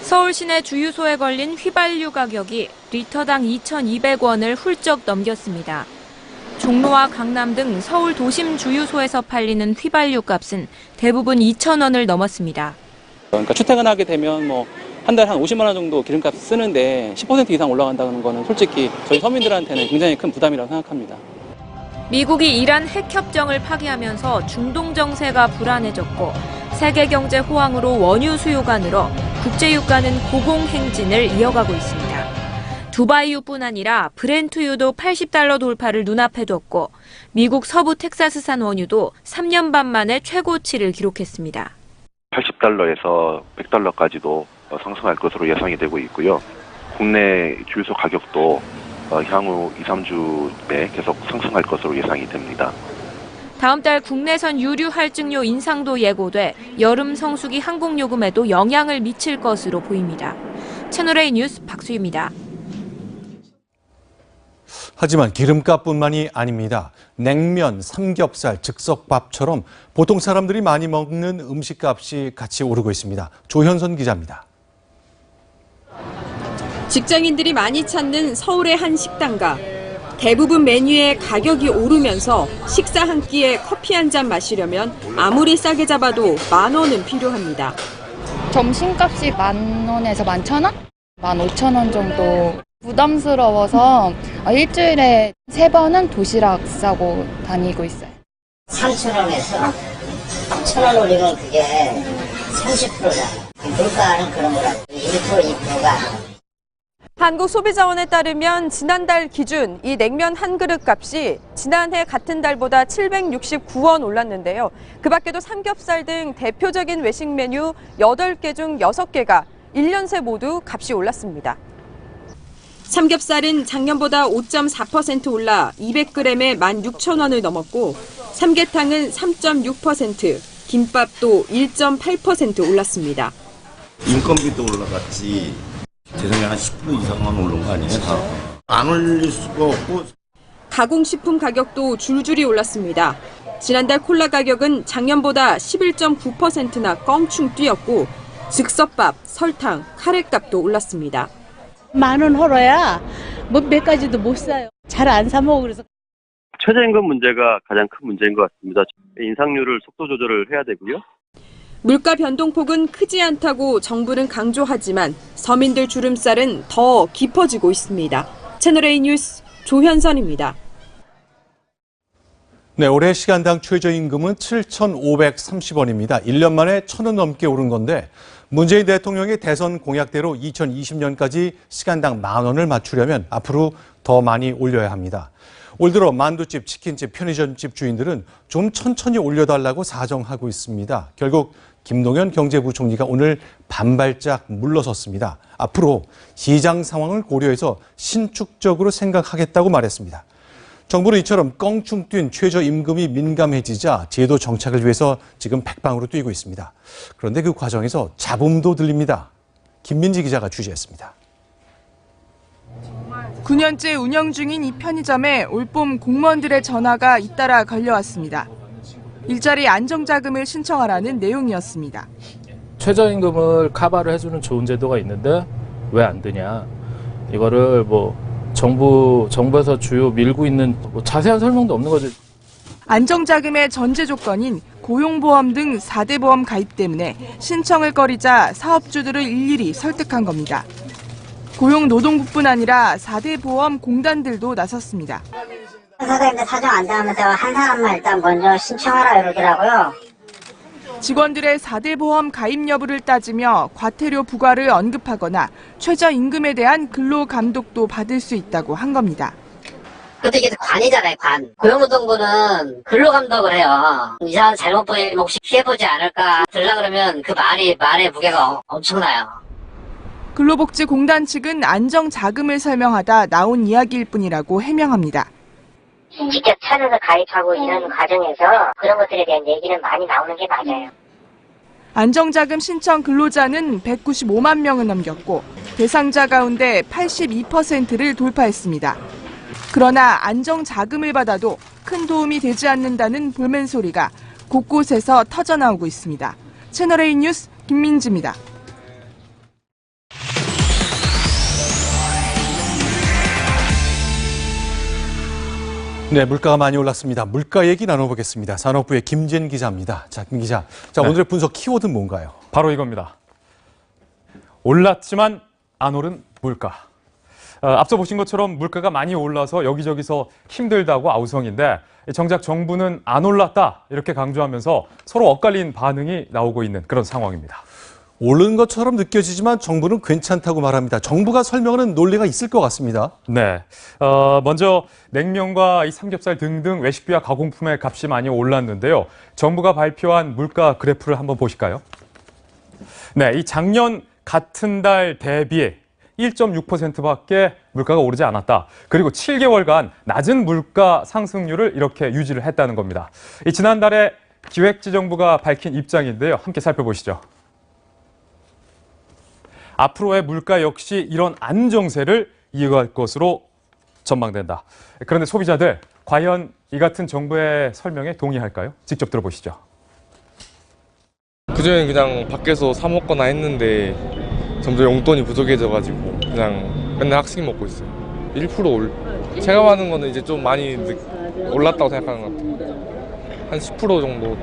서울 시내 주유소에 걸린 휘발유 가격이 리터당 2,200원을 훌쩍 넘겼습니다. 종로와 강남 등 서울 도심 주유소에서 팔리는 휘발유 값은 대부분 2,000원을 넘었습니다. 그러니까 출퇴근하게 되면 한 달에 한 50만 원 정도 기름값 쓰는데 10% 이상 올라간다는 거는 솔직히 저희 서민들한테는 굉장히 큰 부담이라고 생각합니다. 미국이 이란 핵협정을 파기하면서 중동 정세가 불안해졌고 세계 경제 호황으로 원유 수요가 늘어 국제유가는 고공행진을 이어가고 있습니다. 두바이유뿐 아니라 브렌트유도 80달러 돌파를 눈앞에 뒀고 미국 서부 텍사스산 원유도 3년 반 만에 최고치를 기록했습니다. 80달러에서 100달러까지도 상승할 것으로 예상이 되고 있고요. 국내 주유소 가격도 향후 2, 3주 내에 계속 상승할 것으로 예상이 됩니다. 다음 달 국내선 유류 할증료 인상도 예고돼 여름 성수기 항공요금에도 영향을 미칠 것으로 보입니다. 채널A 뉴스 박수유입니다. 하지만 기름값뿐만이 아닙니다. 냉면, 삼겹살, 즉석밥처럼 보통 사람들이 많이 먹는 음식값이 같이 오르고 있습니다. 조현선 기자입니다. 직장인들이 많이 찾는 서울의 한 식당가. 대부분 메뉴의 가격이 오르면서 식사 한 끼에 커피 한 잔 마시려면 아무리 싸게 잡아도 10,000원은 필요합니다. 점심값이 10,000원에서 11,000원? 15,000원 정도. 부담스러워서 일주일에 3번은 도시락 싸고 다니고 있어요. 3,000원에서 1,000원 올리면 그게 30%잖아요. 물가는 그런 거라고 1%, 2%가. 한국소비자원에 따르면 지난달 기준 이 냉면 한 그릇 값이 지난해 같은 달보다 769원 올랐는데요. 그 밖에도 삼겹살 등 대표적인 외식 메뉴 8개 중 6개가 1년 새 모두 값이 올랐습니다. 삼겹살은 작년보다 5.4% 올라 200g에 16,000원을 넘었고 삼계탕은 3.6%, 김밥도 1.8% 올랐습니다. 인건비도 올라갔지. 대상에 한 10% 이상만 오른 거 아니에요? 다. 안 올릴 수가 없고. 가공식품 가격도 줄줄이 올랐습니다. 지난달 콜라 가격은 작년보다 11.9%나 껑충 뛰었고 즉석밥, 설탕, 카레값도 올랐습니다. 10,000원 헐어야 뭐 몇 가지도 못 사요. 잘 안 사 먹어 그래서. 최저임금 문제가 가장 큰 문제인 것 같습니다. 인상률을 속도 조절을 해야 되고요. 물가 변동폭은 크지 않다고 정부는 강조하지만 서민들 주름살은 더 깊어지고 있습니다. 채널A 뉴스 조현선입니다. 네, 올해 시간당 최저임금은 7,530원입니다. 1년 만에 1,000원 넘게 오른 건데 문재인 대통령의 대선 공약대로 2020년까지 시간당 10,000원을 맞추려면 앞으로 더 많이 올려야 합니다. 올 들어 만두집, 치킨집, 편의점집 주인들은 좀 천천히 올려달라고 사정하고 있습니다. 결국 김동연 경제부총리가 오늘 반발짝 물러섰습니다. 앞으로 시장 상황을 고려해서 신축적으로 생각하겠다고 말했습니다. 정부는 이처럼 껑충 뛴 최저임금이 민감해지자 제도 정착을 위해서 지금 백방으로 뛰고 있습니다. 그런데 그 과정에서 잡음도 들립니다. 김민지 기자가 취재했습니다. 9년째 운영 중인 이 편의점에 올봄 공무원들의 전화가 잇따라 걸려왔습니다. 일자리 안정자금을 신청하라는 내용이었습니다. 최저임금을 커버를 해주는 좋은 제도가 있는데 왜 안 되냐. 이거를 정부에서 주요 밀고 있는 자세한 설명도 없는 거죠. 안정자금의 전제 조건인 고용보험 등 4대 보험 가입 때문에 신청을 꺼리자 사업주들을 일일이 설득한 겁니다. 고용노동부뿐 아니라 4대 보험 공단들도 나섰습니다. 선생님들 사정 안 되면 제가 한 사람만 일단 먼저 신청하라 이러더라고요. 직원들의 4대 보험 가입 여부를 따지며 과태료 부과를 언급하거나 최저임금에 대한 근로감독도 받을 수 있다고 한 겁니다. 근데 이게 관이잖아요, 관. 고용노동부는 근로감독을 해요. 이 사람 잘못 보이면 혹시 피해보지 않을까 들라 그러면 그 말의 무게가 엄청나요. 근로복지공단 측은 안정자금을 설명하다 나온 이야기일 뿐이라고 해명합니다. 직접 찾아서 가입하고 이런 과정에서 그런 것들에 대한 얘기는 많이 나오는 게 맞아요. 안정자금 신청 근로자는 195만 명을 넘겼고 대상자 가운데 82%를 돌파했습니다. 그러나 안정자금을 받아도 큰 도움이 되지 않는다는 불만 소리가 곳곳에서 터져나오고 있습니다. 채널A 뉴스 김민지입니다. 네, 물가가 많이 올랐습니다. 물가 얘기 나눠보겠습니다. 산업부의 김진 기자입니다. 자, 김 기자. 자, 네. 오늘의 분석 키워드는 뭔가요? 바로 이겁니다. 올랐지만 안 오른 물가. 앞서 보신 것처럼 물가가 많이 올라서 여기저기서 힘들다고 아우성인데 정작 정부는 안 올랐다 이렇게 강조하면서 서로 엇갈린 반응이 나오고 있는 그런 상황입니다. 오른 것처럼 느껴지지만 정부는 괜찮다고 말합니다. 정부가 설명하는 논리가 있을 것 같습니다. 네. 먼저 냉면과 이 삼겹살 등등 외식비와 가공품의 값이 많이 올랐는데요. 정부가 발표한 물가 그래프를 한번 보실까요? 네, 이 작년 같은 달 대비해 1.6%밖에 물가가 오르지 않았다. 그리고 7개월간 낮은 물가 상승률을 이렇게 유지를 했다는 겁니다. 이 지난달에 기획재정부가 밝힌 입장인데요. 함께 살펴보시죠. 앞으로의 물가 역시 이런 안정세를 이어갈 것으로 전망된다. 그런데 소비자들 과연 이 같은 정부의 설명에 동의할까요? 직접 들어보시죠. 그전에 그냥 밖에서 사 먹거나 했는데 점점 용돈이 부족해져가지고 그냥 맨날 학식 먹고 있어요. 1% 체감하는 거는 이제 좀 많이 올랐다고 생각하는 것 같아요. 한 10% 정도.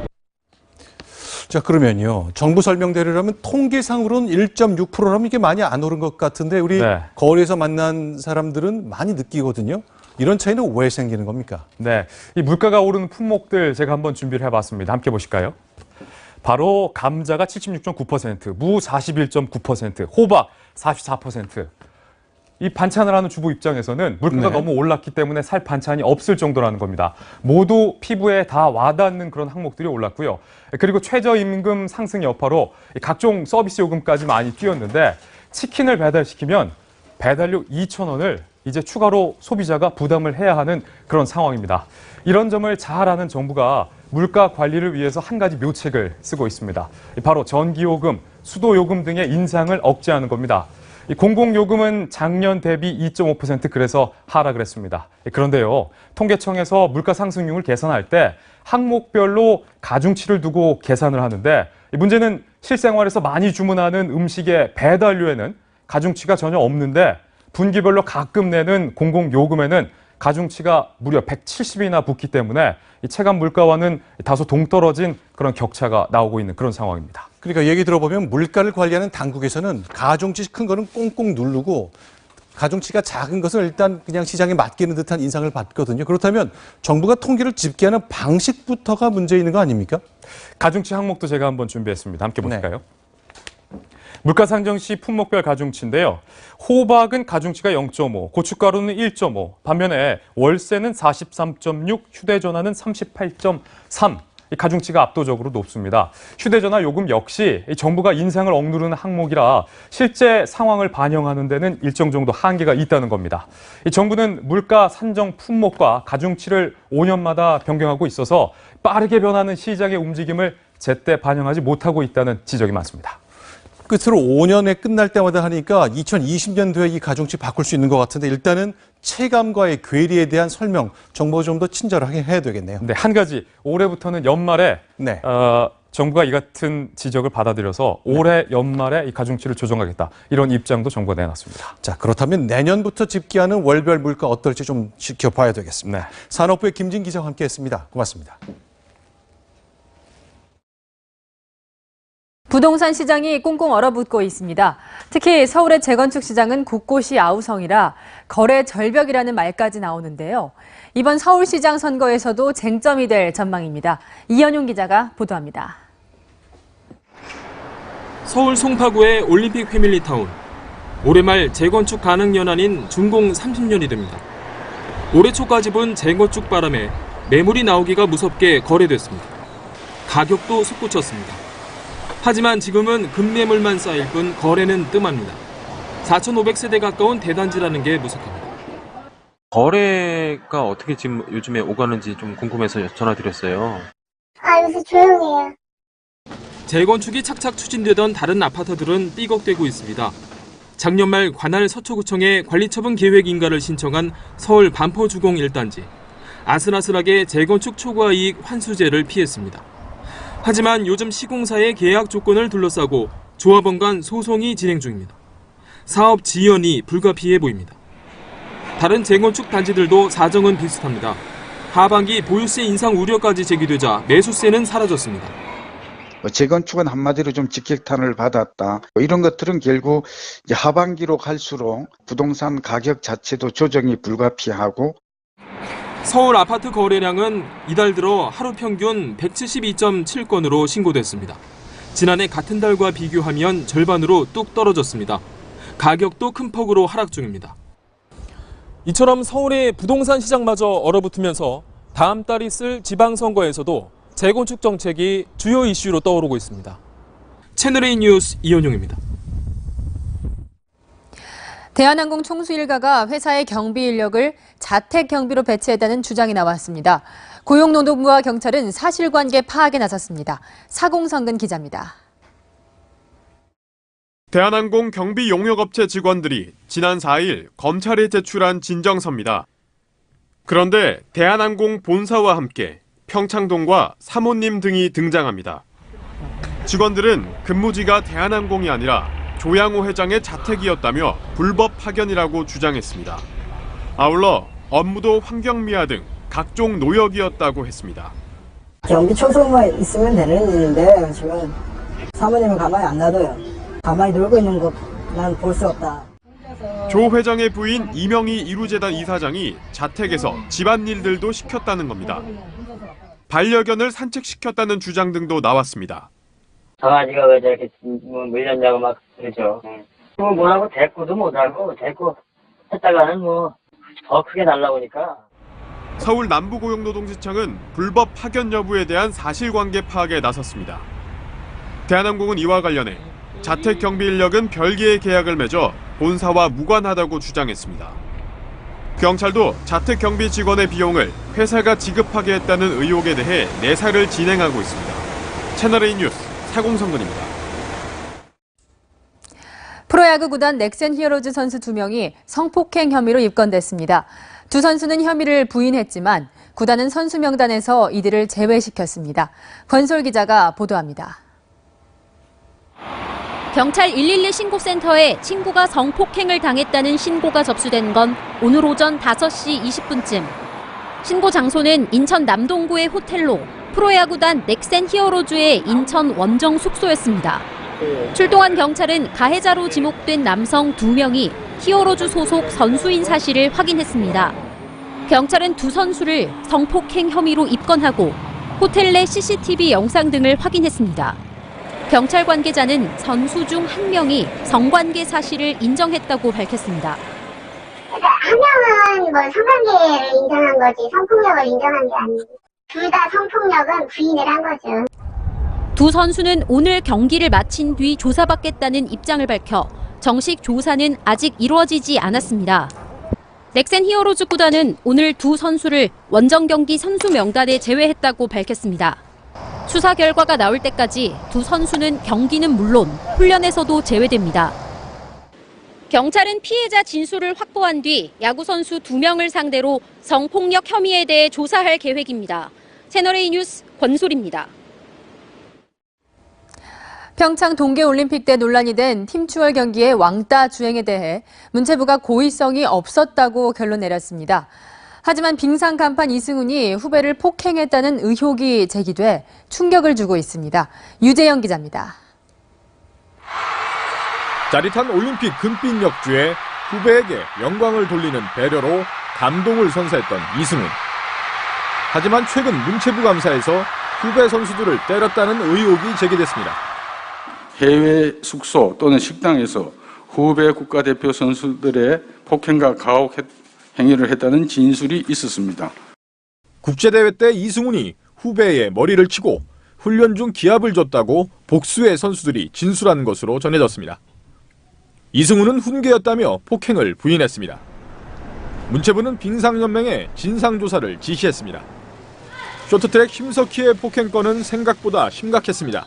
자, 그러면요. 정부 설명대로라면 통계상으로는 1.6%라면 이게 많이 안 오른 것 같은데 우리 거리에서 만난 사람들은 많이 느끼거든요. 이런 차이는 왜 생기는 겁니까? 네, 이 물가가 오르는 품목들 제가 한번 준비를 해봤습니다. 함께 보실까요? 바로 감자가 76.9%, 무 41.9%, 호박 44%. 이 반찬을 하는 주부 입장에서는 물가가 너무 올랐기 때문에 살 반찬이 없을 정도라는 겁니다. 모두 피부에 다 와닿는 그런 항목들이 올랐고요. 그리고 최저임금 상승 여파로 각종 서비스 요금까지 많이 뛰었는데 치킨을 배달시키면 배달료 2,000원을 이제 추가로 소비자가 부담을 해야 하는 그런 상황입니다. 이런 점을 잘 아는 정부가 물가 관리를 위해서 한 가지 묘책을 쓰고 있습니다. 바로 전기요금, 수도요금 등의 인상을 억제하는 겁니다. 공공요금은 작년 대비 2.5% 그래서 하락을 했습니다. 그런데요, 통계청에서 물가 상승률을 계산할 때 항목별로 가중치를 두고 계산을 하는데 문제는 실생활에서 많이 주문하는 음식의 배달료에는 가중치가 전혀 없는데 분기별로 가끔 내는 공공요금에는 가중치가 무려 170이나 붙기 때문에 이 체감 물가와는 다소 동떨어진 그런 격차가 나오고 있는 그런 상황입니다. 그러니까 얘기 들어보면 물가를 관리하는 당국에서는 가중치 큰 거는 꽁꽁 누르고 가중치가 작은 것은 일단 그냥 시장에 맡기는 듯한 인상을 받거든요. 그렇다면 정부가 통계를 집계하는 방식부터가 문제 있는 거 아닙니까? 가중치 항목도 제가 한번 준비했습니다. 함께 보실까요? 물가 상정 시 품목별 가중치인데요. 호박은 가중치가 0.5, 고춧가루는 1.5, 반면에 월세는 43.6, 휴대전화는 38.3. 이 가중치가 압도적으로 높습니다. 휴대전화 요금 역시 정부가 인상을 억누르는 항목이라 실제 상황을 반영하는 데는 일정 정도 한계가 있다는 겁니다. 이 정부는 물가 산정 품목과 가중치를 5년마다 변경하고 있어서 빠르게 변하는 시장의 움직임을 제때 반영하지 못하고 있다는 지적이 많습니다. 끝으로 5년에 끝날 때마다 하니까 2020년도에 이 가중치 바꿀 수 있는 것 같은데 일단은 체감과의 괴리에 대한 설명, 정부가 좀 더 친절하게 해야 되겠네요. 네, 한 가지 올해부터는 연말에 정부가 이 같은 지적을 받아들여서 올해 연말에 이 가중치를 조정하겠다. 이런 입장도 정부가 내놨습니다. 자, 그렇다면 내년부터 집계하는 월별 물가 어떨지 좀 지켜봐야 되겠습니다. 산업부의 김진 기자와 함께했습니다. 고맙습니다. 부동산 시장이 꽁꽁 얼어붙고 있습니다. 특히 서울의 재건축 시장은 곳곳이 아우성이라 거래 절벽이라는 말까지 나오는데요. 이번 서울시장 선거에서도 쟁점이 될 전망입니다. 이현용 기자가 보도합니다. 서울 송파구의 올림픽 패밀리타운. 올해 말 재건축 가능 연한인 준공 30년이 됩니다. 올해 초까지 분 재건축 바람에 매물이 나오기가 무섭게 거래됐습니다. 가격도 솟구쳤습니다. 하지만 지금은 급매물만 쌓일 뿐 거래는 뜸합니다. 4,500세대 가까운 대단지라는 게 무색합니다. 거래가 어떻게 지금 요즘에 오가는지 좀 궁금해서 전화드렸어요. 요새 조용해요. 재건축이 착착 추진되던 다른 아파트들은 삐걱대고 있습니다. 작년 말 관할 서초구청에 관리처분 계획 인가를 신청한 서울 반포주공 1단지. 아슬아슬하게 재건축 초과 이익 환수제를 피했습니다. 하지만 요즘 시공사의 계약 조건을 둘러싸고 조합원 간 소송이 진행 중입니다. 사업 지연이 불가피해 보입니다. 다른 재건축 단지들도 사정은 비슷합니다. 하반기 보유세 인상 우려까지 제기되자 매수세는 사라졌습니다. 재건축은 한마디로 좀 직격탄을 받았다. 이런 것들은 결국 이제 하반기로 갈수록 부동산 가격 자체도 조정이 불가피하고 서울 아파트 거래량은 이달 들어 하루 평균 172.7건으로 신고됐습니다. 지난해 같은 달과 비교하면 절반으로 뚝 떨어졌습니다. 가격도 큰 폭으로 하락 중입니다. 이처럼 서울의 부동산 시장마저 얼어붙으면서 다음 달 있을 지방선거에서도 재건축 정책이 주요 이슈로 떠오르고 있습니다. 채널A 뉴스 이현용입니다. 대한항공 총수 일가가 회사의 경비 인력을 자택 경비로 배치했다는 주장이 나왔습니다. 고용노동부와 경찰은 사실관계 파악에 나섰습니다. 사공성근 기자입니다. 대한항공 경비 용역업체 직원들이 지난 4일 검찰에 제출한 진정서입니다. 그런데 대한항공 본사와 함께 평창동과 사모님 등이 등장합니다. 직원들은 근무지가 대한항공이 아니라 조양호 회장의 자택이었다며 불법 파견이라고 주장했습니다. 아울러 업무도 환경미화 등 각종 노역이었다고 했습니다. 경비 초소만 있으면 되는 일인데 지금 사모님은 가만히 안 놔둬요. 가만히 놀고 있는 거 난 볼 수 없다. 조 회장의 부인 이명희 이루재단 이사장이 자택에서 집안일들도 시켰다는 겁니다. 반려견을 산책시켰다는 주장 등도 나왔습니다. 강아지가 왜 저렇게 물렸냐고 막 그러죠. 뭐라고 대꾸도 못하고 대꾸 했다가는 더 크게 날라오니까. 서울 남부고용노동시청은 불법 파견 여부에 대한 사실관계 파악에 나섰습니다. 대한항공은 이와 관련해 자택 경비 인력은 별개의 계약을 맺어 본사와 무관하다고 주장했습니다. 경찰도 자택 경비 직원의 비용을 회사가 지급하게 했다는 의혹에 대해 내사를 진행하고 있습니다. 채널A 뉴스 사공성근입니다. 프로야구 구단 넥센 히어로즈 선수 2명이 성폭행 혐의로 입건됐습니다. 두 선수는 혐의를 부인했지만 구단은 선수 명단에서 이들을 제외시켰습니다. 권솔 기자가 보도합니다. 경찰 112 신고센터에 친구가 성폭행을 당했다는 신고가 접수된 건 오늘 오전 5시 20분쯤. 신고 장소는 인천 남동구의 호텔로 프로야구단 넥센 히어로즈의 인천 원정 숙소였습니다. 출동한 경찰은 가해자로 지목된 남성 2명이 히어로즈 소속 선수인 사실을 확인했습니다. 경찰은 두 선수를 성폭행 혐의로 입건하고 호텔 내 CCTV 영상 등을 확인했습니다. 경찰 관계자는 선수 중 한 명이 성관계 사실을 인정했다고 밝혔습니다. 그러니까 한 명은 성관계를 인정한 거지 성폭력을 인정한 게 아니고 둘 다 성폭력은 부인을 한 거죠. 두 선수는 오늘 경기를 마친 뒤 조사받겠다는 입장을 밝혀 정식 조사는 아직 이루어지지 않았습니다. 넥센 히어로즈 구단은 오늘 두 선수를 원정 경기 선수 명단에 제외했다고 밝혔습니다. 수사 결과가 나올 때까지 두 선수는 경기는 물론 훈련에서도 제외됩니다. 경찰은 피해자 진술을 확보한 뒤 야구 선수 2명을 상대로 성폭력 혐의에 대해 조사할 계획입니다. 채널A 뉴스 권솔입니다. 평창 동계올림픽 때 논란이 된 팀추월 경기의 왕따 주행에 대해 문체부가 고의성이 없었다고 결론 내렸습니다. 하지만 빙상 간판 이승훈이 후배를 폭행했다는 의혹이 제기돼 충격을 주고 있습니다. 유재영 기자입니다. 짜릿한 올림픽 금빛 역주에 후배에게 영광을 돌리는 배려로 감동을 선사했던 이승훈. 하지만 최근 문체부 감사에서 후배 선수들을 때렸다는 의혹이 제기됐습니다. 해외 숙소 또는 식당에서 후배 국가대표 선수들의 폭행과 가혹 행위를 했다는 진술이 있었습니다. 국제대회 때 이승훈이 후배의 머리를 치고 훈련 중 기합을 줬다고 복수의 선수들이 진술한 것으로 전해졌습니다. 이승훈은 훈계였다며 폭행을 부인했습니다. 문체부는 빙상연맹에 진상조사를 지시했습니다. 쇼트트랙 심석희의 폭행건은 생각보다 심각했습니다.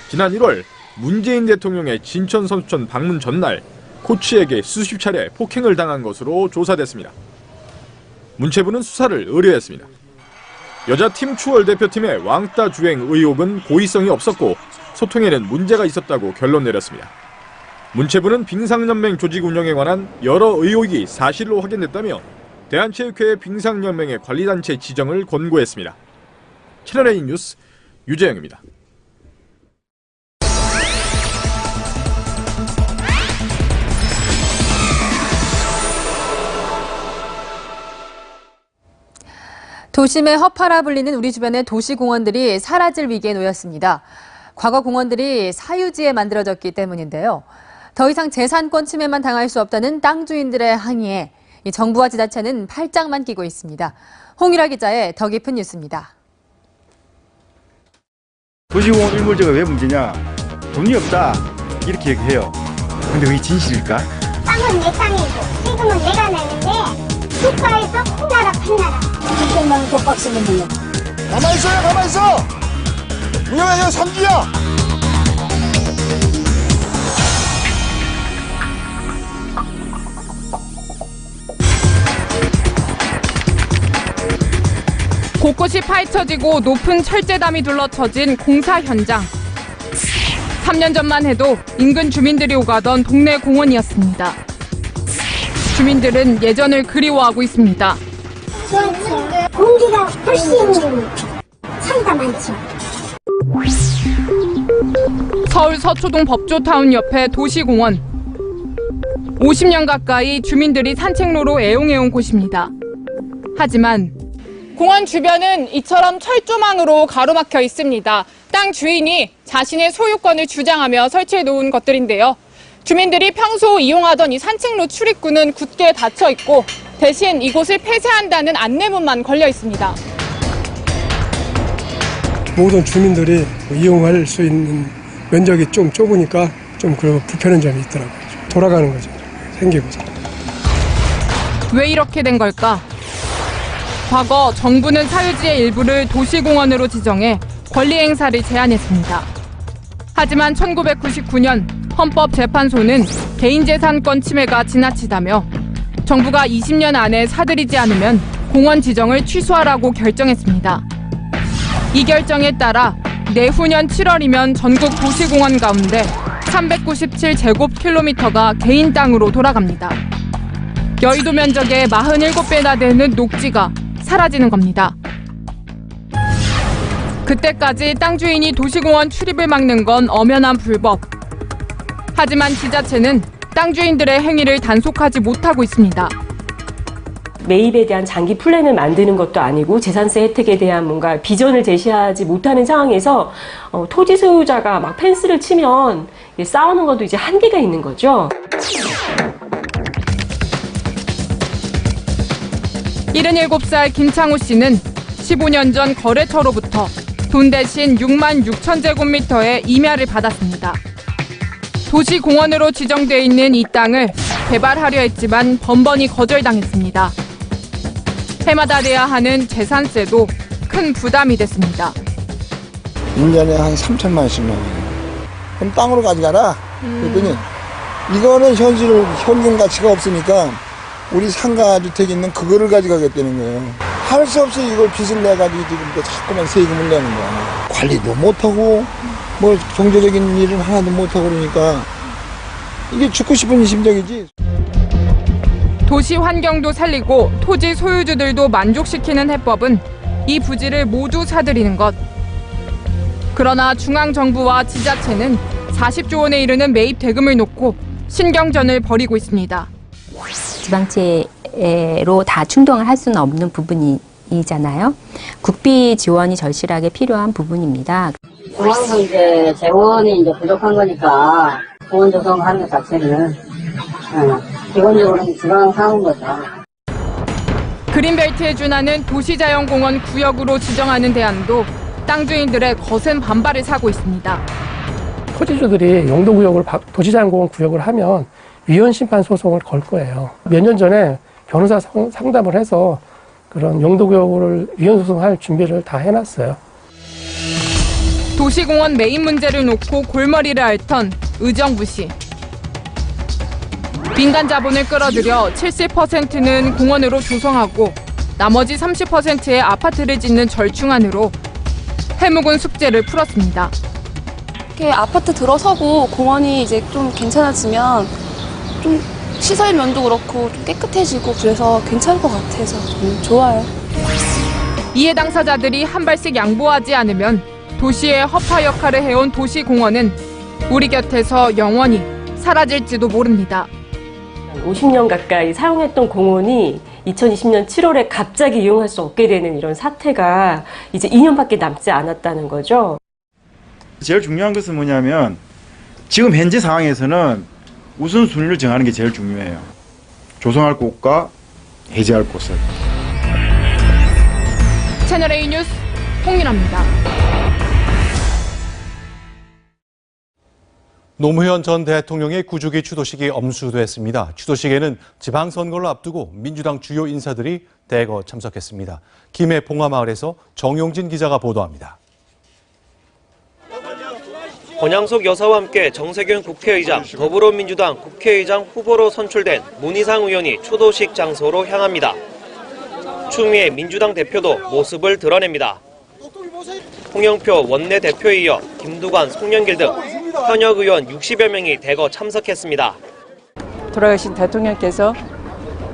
지난 1월 문재인 대통령의 진천 선수촌 방문 전날 코치에게 수십 차례 폭행을 당한 것으로 조사됐습니다. 문체부는 수사를 의뢰했습니다. 여자 팀추월 대표팀의 왕따 주행 의혹은 고의성이 없었고 소통에는 문제가 있었다고 결론 내렸습니다. 문체부는 빙상연맹 조직 운영에 관한 여러 의혹이 사실로 확인됐다며 대한체육회 빙상연맹의 관리단체 지정을 권고했습니다. 채널A 뉴스 유재영입니다. 도심의 허파라 불리는 우리 주변의 도시공원들이 사라질 위기에 놓였습니다. 과거 공원들이 사유지에 만들어졌기 때문인데요. 더 이상 재산권 침해만 당할 수 없다는 땅 주인들의 항의에 정부와 지자체는 팔짱만 끼고 있습니다. 홍일아 기자의 더 깊은 뉴스입니다. 도시공원 일몰제가 왜 문제냐? 돈이 없다 이렇게 얘기해요. 근데 그게 진실일까? 땅은 내 땅이고 세금은 내가 내는데 국가에서 큰 나라 큰 나라 600만 원 독박 쓰면 돼요. 가만히 있어요, 가만히 있어. 운영하세요, 삼주야. 곳곳이 파헤쳐지고 높은 철제담이 둘러쳐진 공사 현장. 3년 전만 해도 인근 주민들이 오가던 동네 공원이었습니다. 주민들은 예전을 그리워하고 있습니다. 공기가 훨씬 차이가 많죠. 서울 서초동 법조타운 옆에 도시공원. 50년 가까이 주민들이 산책로로 애용해온 곳입니다. 하지만 공원 주변은 이처럼 철조망으로 가로막혀 있습니다. 땅 주인이 자신의 소유권을 주장하며 설치해 놓은 것들인데요. 주민들이 평소 이용하던 이 산책로 출입구는 굳게 닫혀 있고 대신 이곳을 폐쇄한다는 안내문만 걸려 있습니다. 모든 주민들이 이용할 수 있는 면적이 좀 좁으니까 좀 그런 불편한 점이 있더라고요. 돌아가는 거죠. 생기고서. 왜 이렇게 된 걸까? 과거 정부는 사유지의 일부를 도시공원으로 지정해 권리 행사를 제한했습니다. 하지만 1999년 헌법재판소는 개인재산권 침해가 지나치다며 정부가 20년 안에 사들이지 않으면 공원 지정을 취소하라고 결정했습니다. 이 결정에 따라 내후년 7월이면 전국 도시공원 가운데 397제곱킬로미터가 개인 땅으로 돌아갑니다. 여의도 면적의 47배나 되는 녹지가 사라지는 겁니다. 그때까지 땅 주인이 도시공원 출입을 막는 건 엄연한 불법. 하지만 지자체는 땅 주인들의 행위를 단속하지 못하고 있습니다. 매입에 대한 장기 플랜을 만드는 것도 아니고 재산세 혜택에 대한 뭔가 비전을 제시하지 못하는 상황에서 토지 소유자가 막 펜스를 치면 싸우는 것도 이제 한계가 있는 거죠. 77살 김창우 씨는 15년 전 거래처로부터 돈 대신 6만 6천 제곱미터의 임야를 받았습니다. 도시공원으로 지정돼 있는 이 땅을 개발하려 했지만 번번이 거절당했습니다. 해마다 내야 하는 재산세도 큰 부담이 됐습니다. 1년에 한 3천만 원씩 나와요. 그럼 땅으로 가져가라. 그랬더니 이거는 현금 가치가 없으니까 우리 상가주택 있는 그거를 가져가겠다는 거예요. 할 수 없이 이걸 빚을 내가지고 지금 또 자꾸만 세금을 내는 거야. 관리도 못하고 뭐 경제적인 일은 하나도 못하고 그러니까 이게 죽고 싶은 심정이지. 도시 환경도 살리고 토지 소유주들도 만족시키는 해법은 이 부지를 모두 사들이는 것. 그러나 중앙정부와 지자체는 40조 원에 이르는 매입 대금을 놓고 신경전을 벌이고 있습니다. 지방채로 다 충당을 할 수는 없는 부분이잖아요. 국비 지원이 절실하게 필요한 부분입니다. 중앙선제 재원이 이제 부족한 거니까 공원 조성하는 것 자체는 기본적으로는 지방 사는 거죠. 그린벨트에 준하는 도시자연공원 구역으로 지정하는 대안도 땅 주인들의 거센 반발을 사고 있습니다. 토지주들이 용도구역을 도시자연공원 구역을 하면 위헌심판 소송을 걸 거예요. 몇 년 전에 변호사 상담을 해서 그런 용도구역을 위헌소송할 준비를 다 해놨어요. 도시공원 매입 문제를 놓고 골머리를 앓던 의정부 시. 민간 자본을 끌어들여 70%는 공원으로 조성하고 나머지 30%의 아파트를 짓는 절충안으로 해묵은 숙제를 풀었습니다. 이렇게 아파트 들어서고 공원이 이제 좀 괜찮아지면 좀 시설 면도 그렇고 좀 깨끗해지고 그래서 괜찮을 것 같아서 좋아요. 이해 당사자들이 한 발씩 양보하지 않으면 도시의 허파 역할을 해온 도시공원은 우리 곁에서 영원히 사라질지도 모릅니다. 50년 가까이 사용했던 공원이 2020년 7월에 갑자기 이용할 수 없게 되는 이런 사태가 이제 2년밖에 남지 않았다는 거죠. 제일 중요한 것은 뭐냐면 지금 현재 상황에서는 우선순위를 정하는 게 제일 중요해요. 조성할 곳과 해제할 곳을. 채널A 뉴스 홍윤아입니다. 노무현 전 대통령의 9주기 추도식이 엄수됐습니다. 추도식에는 지방선거를 앞두고 민주당 주요 인사들이 대거 참석했습니다. 김해 봉화마을에서 정용진 기자가 보도합니다. 권양숙 여사와 함께 정세균 국회의장, 더불어민주당 국회의장 후보로 선출된 문희상 의원이 추도식 장소로 향합니다. 추미애 민주당 대표도 모습을 드러냅니다. 홍영표 원내대표에 이어 김두관, 송영길 등 현역 의원 60여 명이 대거 참석했습니다. 돌아가신 대통령께서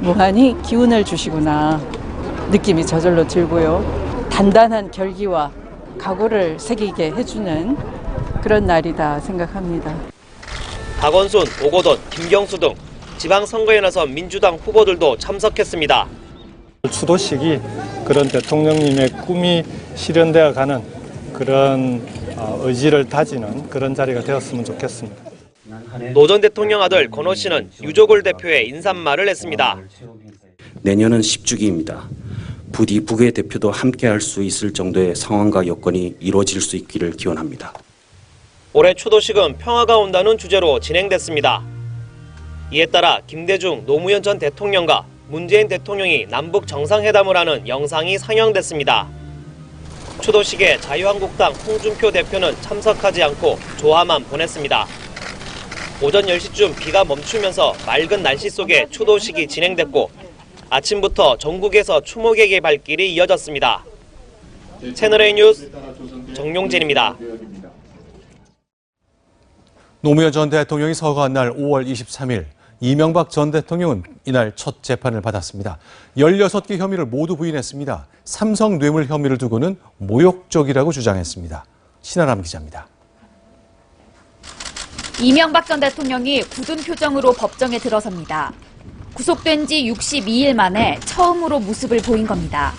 무한히 기운을 주시구나 느낌이 저절로 들고요. 단단한 결기와 각오를 새기게 해주는 그런 날이다 생각합니다. 박원순, 오거돈, 김경수 등 지방선거에 나선 민주당 후보들도 참석했습니다. 추도식이 그런 대통령님의 꿈이 실현되어 가는 그런 의지를 다지는 그런 자리가 되었으면 좋겠습니다. 노 전 대통령 아들 건호 씨는 유족을 대표해 인사말을 했습니다. 내년은 10주기입니다. 부디 북의 대표도 함께할 수 있을 정도의 상황과 여건이 이루어질 수 있기를 기원합니다. 올해 추도식은 평화가 온다는 주제로 진행됐습니다. 이에 따라 김대중 노무현 전 대통령과 문재인 대통령이 남북 정상회담을 하는 영상이 상영됐습니다. 추도식에 자유한국당 홍준표 대표는 참석하지 않고 조화만 보냈습니다. 오전 10시쯤 비가 멈추면서 맑은 날씨 속에 추도식이 진행됐고 아침부터 전국에서 추모객의 발길이 이어졌습니다. 채널A 뉴스 정용진입니다. 노무현 전 대통령이 서거한 날 5월 23일 이명박 전 대통령은 이날 첫 재판을 받았습니다. 16개 혐의를 모두 부인했습니다. 삼성 뇌물 혐의를 두고는 모욕적이라고 주장했습니다. 신하람 기자입니다. 이명박 전 대통령이 굳은 표정으로 법정에 들어섭니다. 구속된 지 62일 만에 처음으로 모습을 보인 겁니다.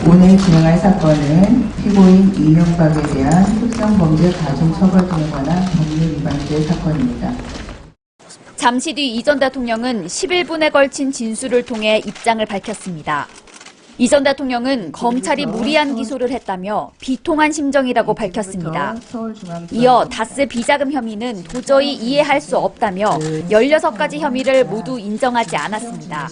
오늘 진행할 사건은 피고인 이명박에 대한 특정범죄 가중처벌 등에 관한 법률 위반죄 사건입니다. 잠시 뒤 이 전 대통령은 11분에 걸친 진술을 통해 입장을 밝혔습니다. 이 전 대통령은 검찰이 무리한 기소를 했다며 비통한 심정이라고 밝혔습니다. 이어 다스 비자금 혐의는 도저히 이해할 수 없다며 16가지 혐의를 모두 인정하지 않았습니다.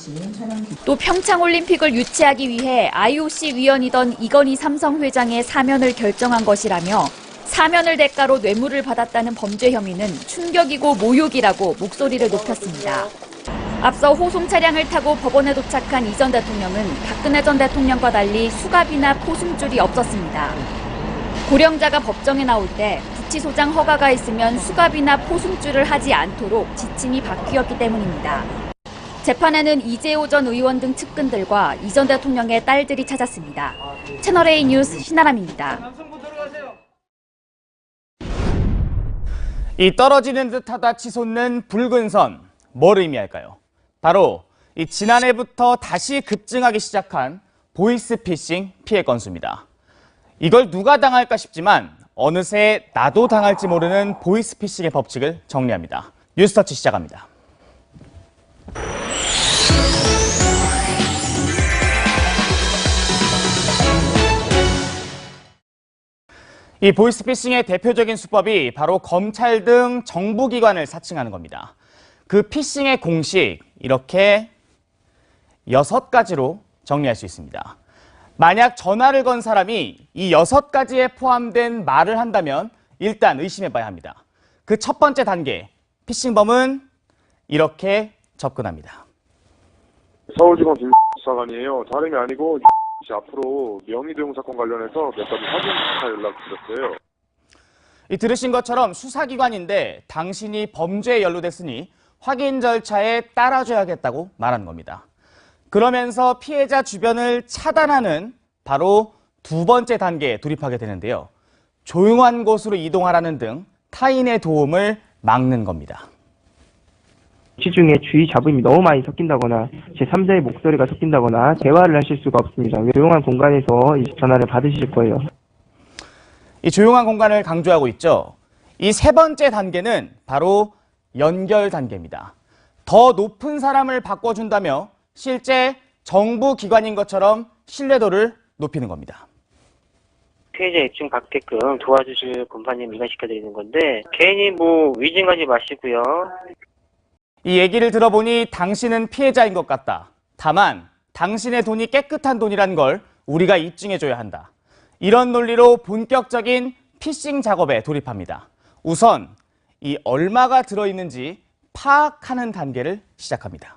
또 평창올림픽을 유치하기 위해 IOC 위원이던 이건희 삼성 회장의 사면을 결정한 것이라며 사면을 대가로 뇌물을 받았다는 범죄 혐의는 충격이고 모욕이라고 목소리를 높였습니다. 앞서 호송 차량을 타고 법원에 도착한 이 전 대통령은 박근혜 전 대통령과 달리 수갑이나 포승줄이 없었습니다. 고령자가 법정에 나올 때 구치소장 허가가 있으면 수갑이나 포승줄을 하지 않도록 지침이 바뀌었기 때문입니다. 재판에는 이재호 전 의원 등 측근들과 이 전 대통령의 딸들이 찾았습니다. 채널A 뉴스 신아람입니다. 이 떨어지는 듯하다 치솟는 붉은 선, 뭘 의미할까요? 바로 이 지난해부터 다시 급증하기 시작한 보이스피싱 피해 건수입니다. 이걸 누가 당할까 싶지만 어느새 나도 당할지 모르는 보이스피싱의 법칙을 정리합니다. 뉴스터치 시작합니다. 이 보이스피싱의 대표적인 수법이 바로 검찰 등 정부기관을 사칭하는 겁니다. 그 피싱의 공식, 이렇게 6가지로 정리할 수 있습니다. 만약 전화를 건 사람이 이 6가지에 포함된 말을 한다면 일단 의심해봐야 합니다. 그 첫 번째 단계, 피싱범은 이렇게 접근합니다. 서울지검 김수사관이에요. 다름이 아니고 앞으로 명의도용 사건 관련해서 몇 가지 확인 연락드렸어요. 이 들으신 것처럼 수사기관인데 당신이 범죄에 연루됐으니 확인 절차에 따라줘야겠다고 말하는 겁니다. 그러면서 피해자 주변을 차단하는 바로 두 번째 단계에 돌입하게 되는데요. 조용한 곳으로 이동하라는 등 타인의 도움을 막는 겁니다. 시중에 주의 잡음이 너무 많이 섞인다거나 제3자의 목소리가 섞인다거나 대화를 하실 수가 없습니다. 조용한 공간에서 전화를 받으실 거예요. 이 조용한 공간을 강조하고 있죠. 이 세 번째 단계는 바로 연결 단계입니다. 더 높은 사람을 바꿔준다며 실제 정부 기관인 것처럼 신뢰도를 높이는 겁니다. 피해자 입증 받게끔 도와주실 공판님 이관시켜드리는 건데 괜히 위증하지 마시고요. 이 얘기를 들어보니 당신은 피해자인 것 같다. 다만 당신의 돈이 깨끗한 돈이란 걸 우리가 입증해줘야 한다. 이런 논리로 본격적인 피싱 작업에 돌입합니다. 우선 이 얼마가 들어있는지 파악하는 단계를 시작합니다.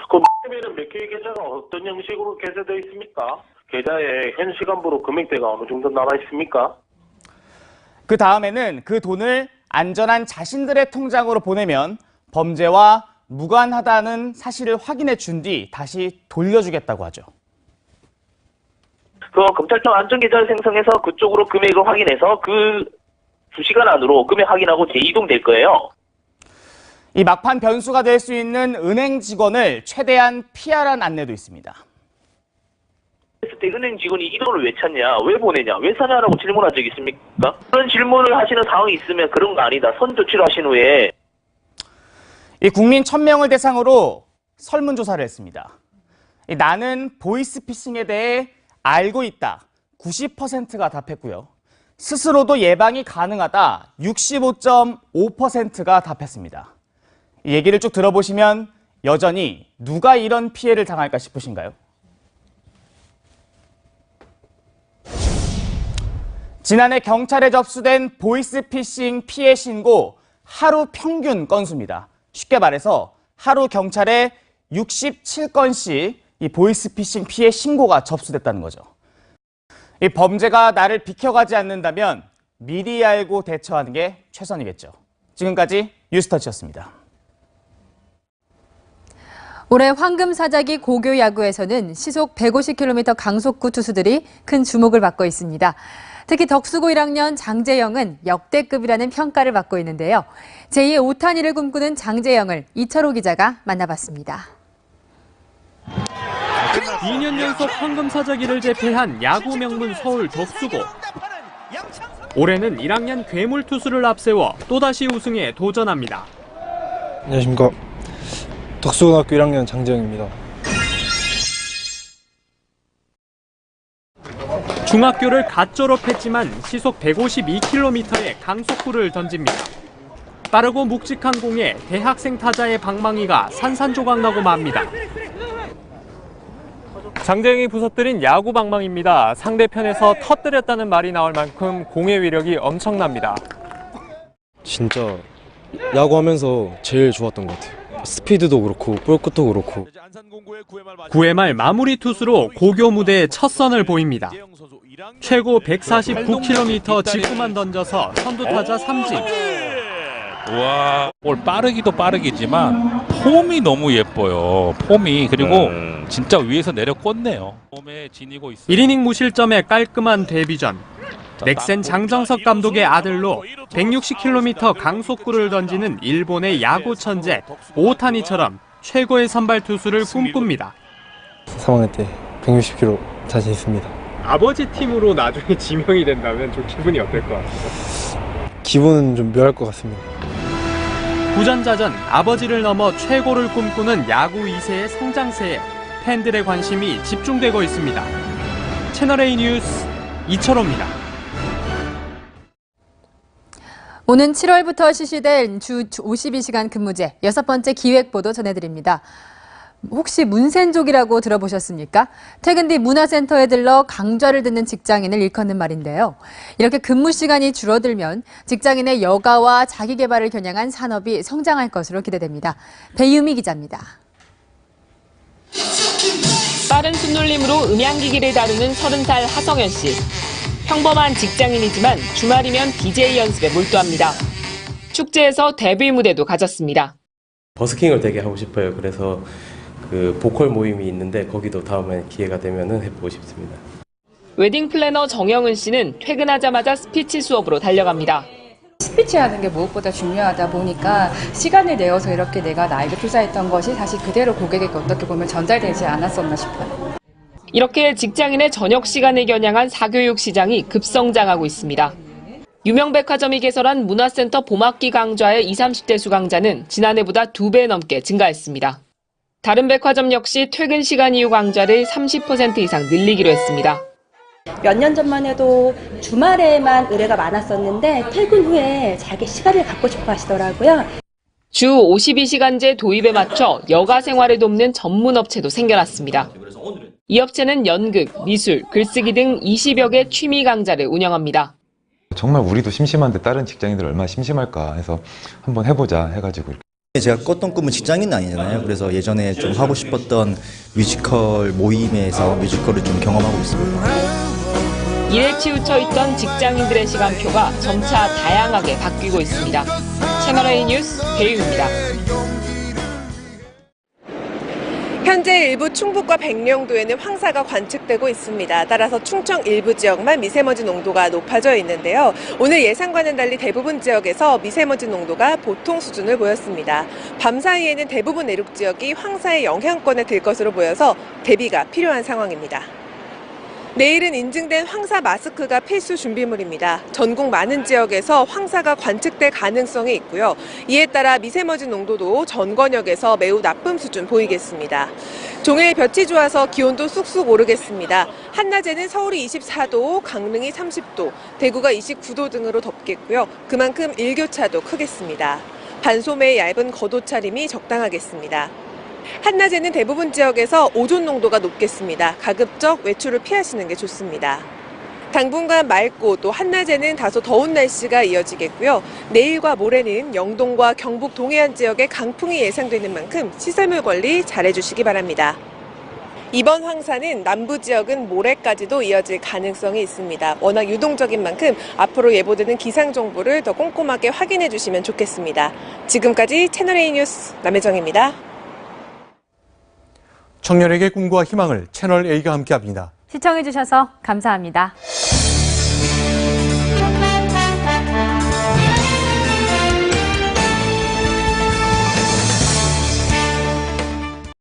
그 X에는 몇 개의 계좌가 어떤 형식으로 개설되어 있습니까? 계좌에 현 시간부로 금액대가 어느 정도 나와 있습니까? 그 다음에는 그 돈을 안전한 자신들의 통장으로 보내면 범죄와 무관하다는 사실을 확인해 준 뒤 다시 돌려주겠다고 하죠. 검찰청 안전계좌를 생성해서 그쪽으로 금액을 확인해서 그 2시간 안으로 금액 확인하고 재이동될 거예요. 이 막판 변수가 될 수 있는 은행 직원을 최대한 피하라는 안내도 있습니다. 그랬을 때 은행 직원이 이 돈을 왜 찾냐, 왜 보내냐, 왜 사냐라고 질문한 적 있습니까? 그런 질문을 하시는 상황이 있으면 그런 거 아니다. 선 조치를 하신 후에 이 국민 1000명을 대상으로 설문조사를 했습니다. 나는 보이스피싱에 대해 알고 있다. 90%가 답했고요. 스스로도 예방이 가능하다. 65.5%가 답했습니다. 이 얘기를 쭉 들어보시면 여전히 누가 이런 피해를 당할까 싶으신가요? 지난해 경찰에 접수된 보이스피싱 피해 신고 하루 평균 건수입니다. 쉽게 말해서 하루 경찰에 67건씩 이 보이스피싱 피해 신고가 접수됐다는 거죠. 이 범죄가 나를 비켜가지 않는다면 미리 알고 대처하는 게 최선이겠죠. 지금까지 뉴스터치였습니다. 올해 황금사자기 고교 야구에서는 시속 150km 강속구 투수들이 큰 주목을 받고 있습니다. 특히 덕수고 1학년 장재영은 역대급이라는 평가를 받고 있는데요. 제2의 오타니를 꿈꾸는 장재영을 이철호 기자가 만나봤습니다. 2년 연속 황금사자기를 제패한 야구 명문 서울 덕수고. 올해는 1학년 괴물 투수를 앞세워 또다시 우승에 도전합니다. 안녕하십니까. 덕수고등학교 1학년 장재영입니다. 중학교를 갓 졸업했지만 시속 152km의 강속구를 던집니다. 빠르고 묵직한 공에 대학생 타자의 방망이가 산산조각나고 맙니다. 장재영이 부서뜨린 야구 방망입니다. 상대편에서 터뜨렸다는 말이 나올 만큼 공의 위력이 엄청납니다. 진짜 야구하면서 제일 좋았던 것 같아요. 스피드도 그렇고 볼 끝도 그렇고. 9회 말 마무리 투수로 고교 무대에 첫 선을 보입니다. 최고 149km 직구만 던져서 선두타자 3진. 와, 볼 빠르기도 빠르겠지만 폼이 너무 예뻐요. 폼이. 그리고 진짜 위에서 내려 꽂네요. 폼에 지니고 있어요. 1이닝 무실점의 깔끔한 데뷔전. 넥센 장정석 감독의 아들로 160km 강속구를 던지는 일본의 야구 천재 오타니처럼 최고의 선발 투수를 꿈꿉니다. 3학년 때 160km 자신 있습니다. 아버지 팀으로 나중에 지명이 된다면 좀 기분이 어떨 것 같아요? 기분은 좀 묘할 것 같습니다. 부전자전 아버지를 넘어 최고를 꿈꾸는 야구 2세의 성장세에 팬들의 관심이 집중되고 있습니다. 채널A 뉴스 이철호입니다. 오는 7월부터 실시될 주 52시간 근무제 6번째 기획보도 전해드립니다. 혹시 문센족이라고 들어보셨습니까? 퇴근 뒤 문화센터에 들러 강좌를 듣는 직장인을 일컫는 말인데요. 이렇게 근무 시간이 줄어들면 직장인의 여가와 자기개발을 겨냥한 산업이 성장할 것으로 기대됩니다. 배유미 기자입니다. 빠른 손놀림으로 음향기기를 다루는 30살 하성현 씨. 평범한 직장인이지만 주말이면 DJ 연습에 몰두합니다. 축제에서 데뷔 무대도 가졌습니다. 버스킹을 되게 하고 싶어요. 그래서 그 보컬 모임이 있는데 거기도 다음에 기회가 되면은 해보고 싶습니다. 웨딩 플래너 정영은 씨는 퇴근하자마자 스피치 수업으로 달려갑니다. 스피치 하는 게 무엇보다 중요하다 보니까 시간을 내어서 이렇게 내가 나에게 투자했던 것이 다시 그대로 고객에게 어떻게 보면 전달되지 않았었나 싶어요. 이렇게 직장인의 저녁 시간에 겨냥한 사교육 시장이 급성장하고 있습니다. 유명 백화점이 개설한 문화센터 봄학기 강좌의 20, 30대 수강자는 지난해보다 2배 넘게 증가했습니다. 다른 백화점 역시 퇴근 시간 이후 강좌를 30% 이상 늘리기로 했습니다. 몇 년 전만 해도 주말에만 의뢰가 많았었는데 퇴근 후에 자기 시간을 갖고 싶어 하시더라고요. 주 52시간제 도입에 맞춰 여가 생활을 돕는 전문 업체도 생겨났습니다. 이 업체는 연극, 미술, 글쓰기 등 20여 개 취미 강좌를 운영합니다. 정말 우리도 심심한데 다른 직장인들 얼마나 심심할까 해서 한번 해보자 해가지고. 제가 꿨던 꿈은 직장인은 아니잖아요. 그래서 예전에 좀 하고 싶었던 뮤지컬 모임에서 뮤지컬을 좀 경험하고 있습니다. 일에 치우쳐 있던 직장인들의 시간표가 점차 다양하게 바뀌고 있습니다. 채널A 뉴스 배유입니다. 현재 일부 충북과 백령도에는 황사가 관측되고 있습니다. 따라서 충청 일부 지역만 미세먼지 농도가 높아져 있는데요. 오늘 예상과는 달리 대부분 지역에서 미세먼지 농도가 보통 수준을 보였습니다. 밤 사이에는 대부분 내륙 지역이 황사의 영향권에 들 것으로 보여서 대비가 필요한 상황입니다. 내일은 인증된 황사 마스크가 필수 준비물입니다. 전국 많은 지역에서 황사가 관측될 가능성이 있고요. 이에 따라 미세먼지 농도도 전 권역에서 매우 나쁨 수준 보이겠습니다. 종일 볕이 좋아서 기온도 쑥쑥 오르겠습니다. 한낮에는 서울이 24도, 강릉이 30도, 대구가 29도 등으로 덥겠고요. 그만큼 일교차도 크겠습니다. 반소매의 얇은 겉옷차림이 적당하겠습니다. 한낮에는 대부분 지역에서 오존 농도가 높겠습니다. 가급적 외출을 피하시는 게 좋습니다. 당분간 맑고 또 한낮에는 다소 더운 날씨가 이어지겠고요. 내일과 모레는 영동과 경북 동해안 지역에 강풍이 예상되는 만큼 시설물 관리 잘해주시기 바랍니다. 이번 황사는 남부 지역은 모레까지도 이어질 가능성이 있습니다. 워낙 유동적인 만큼 앞으로 예보되는 기상 정보를 더 꼼꼼하게 확인해 주시면 좋겠습니다. 지금까지 채널A 뉴스 남혜정입니다. 청년에게 꿈과 희망을 채널A가 함께합니다. 시청해주셔서 감사합니다.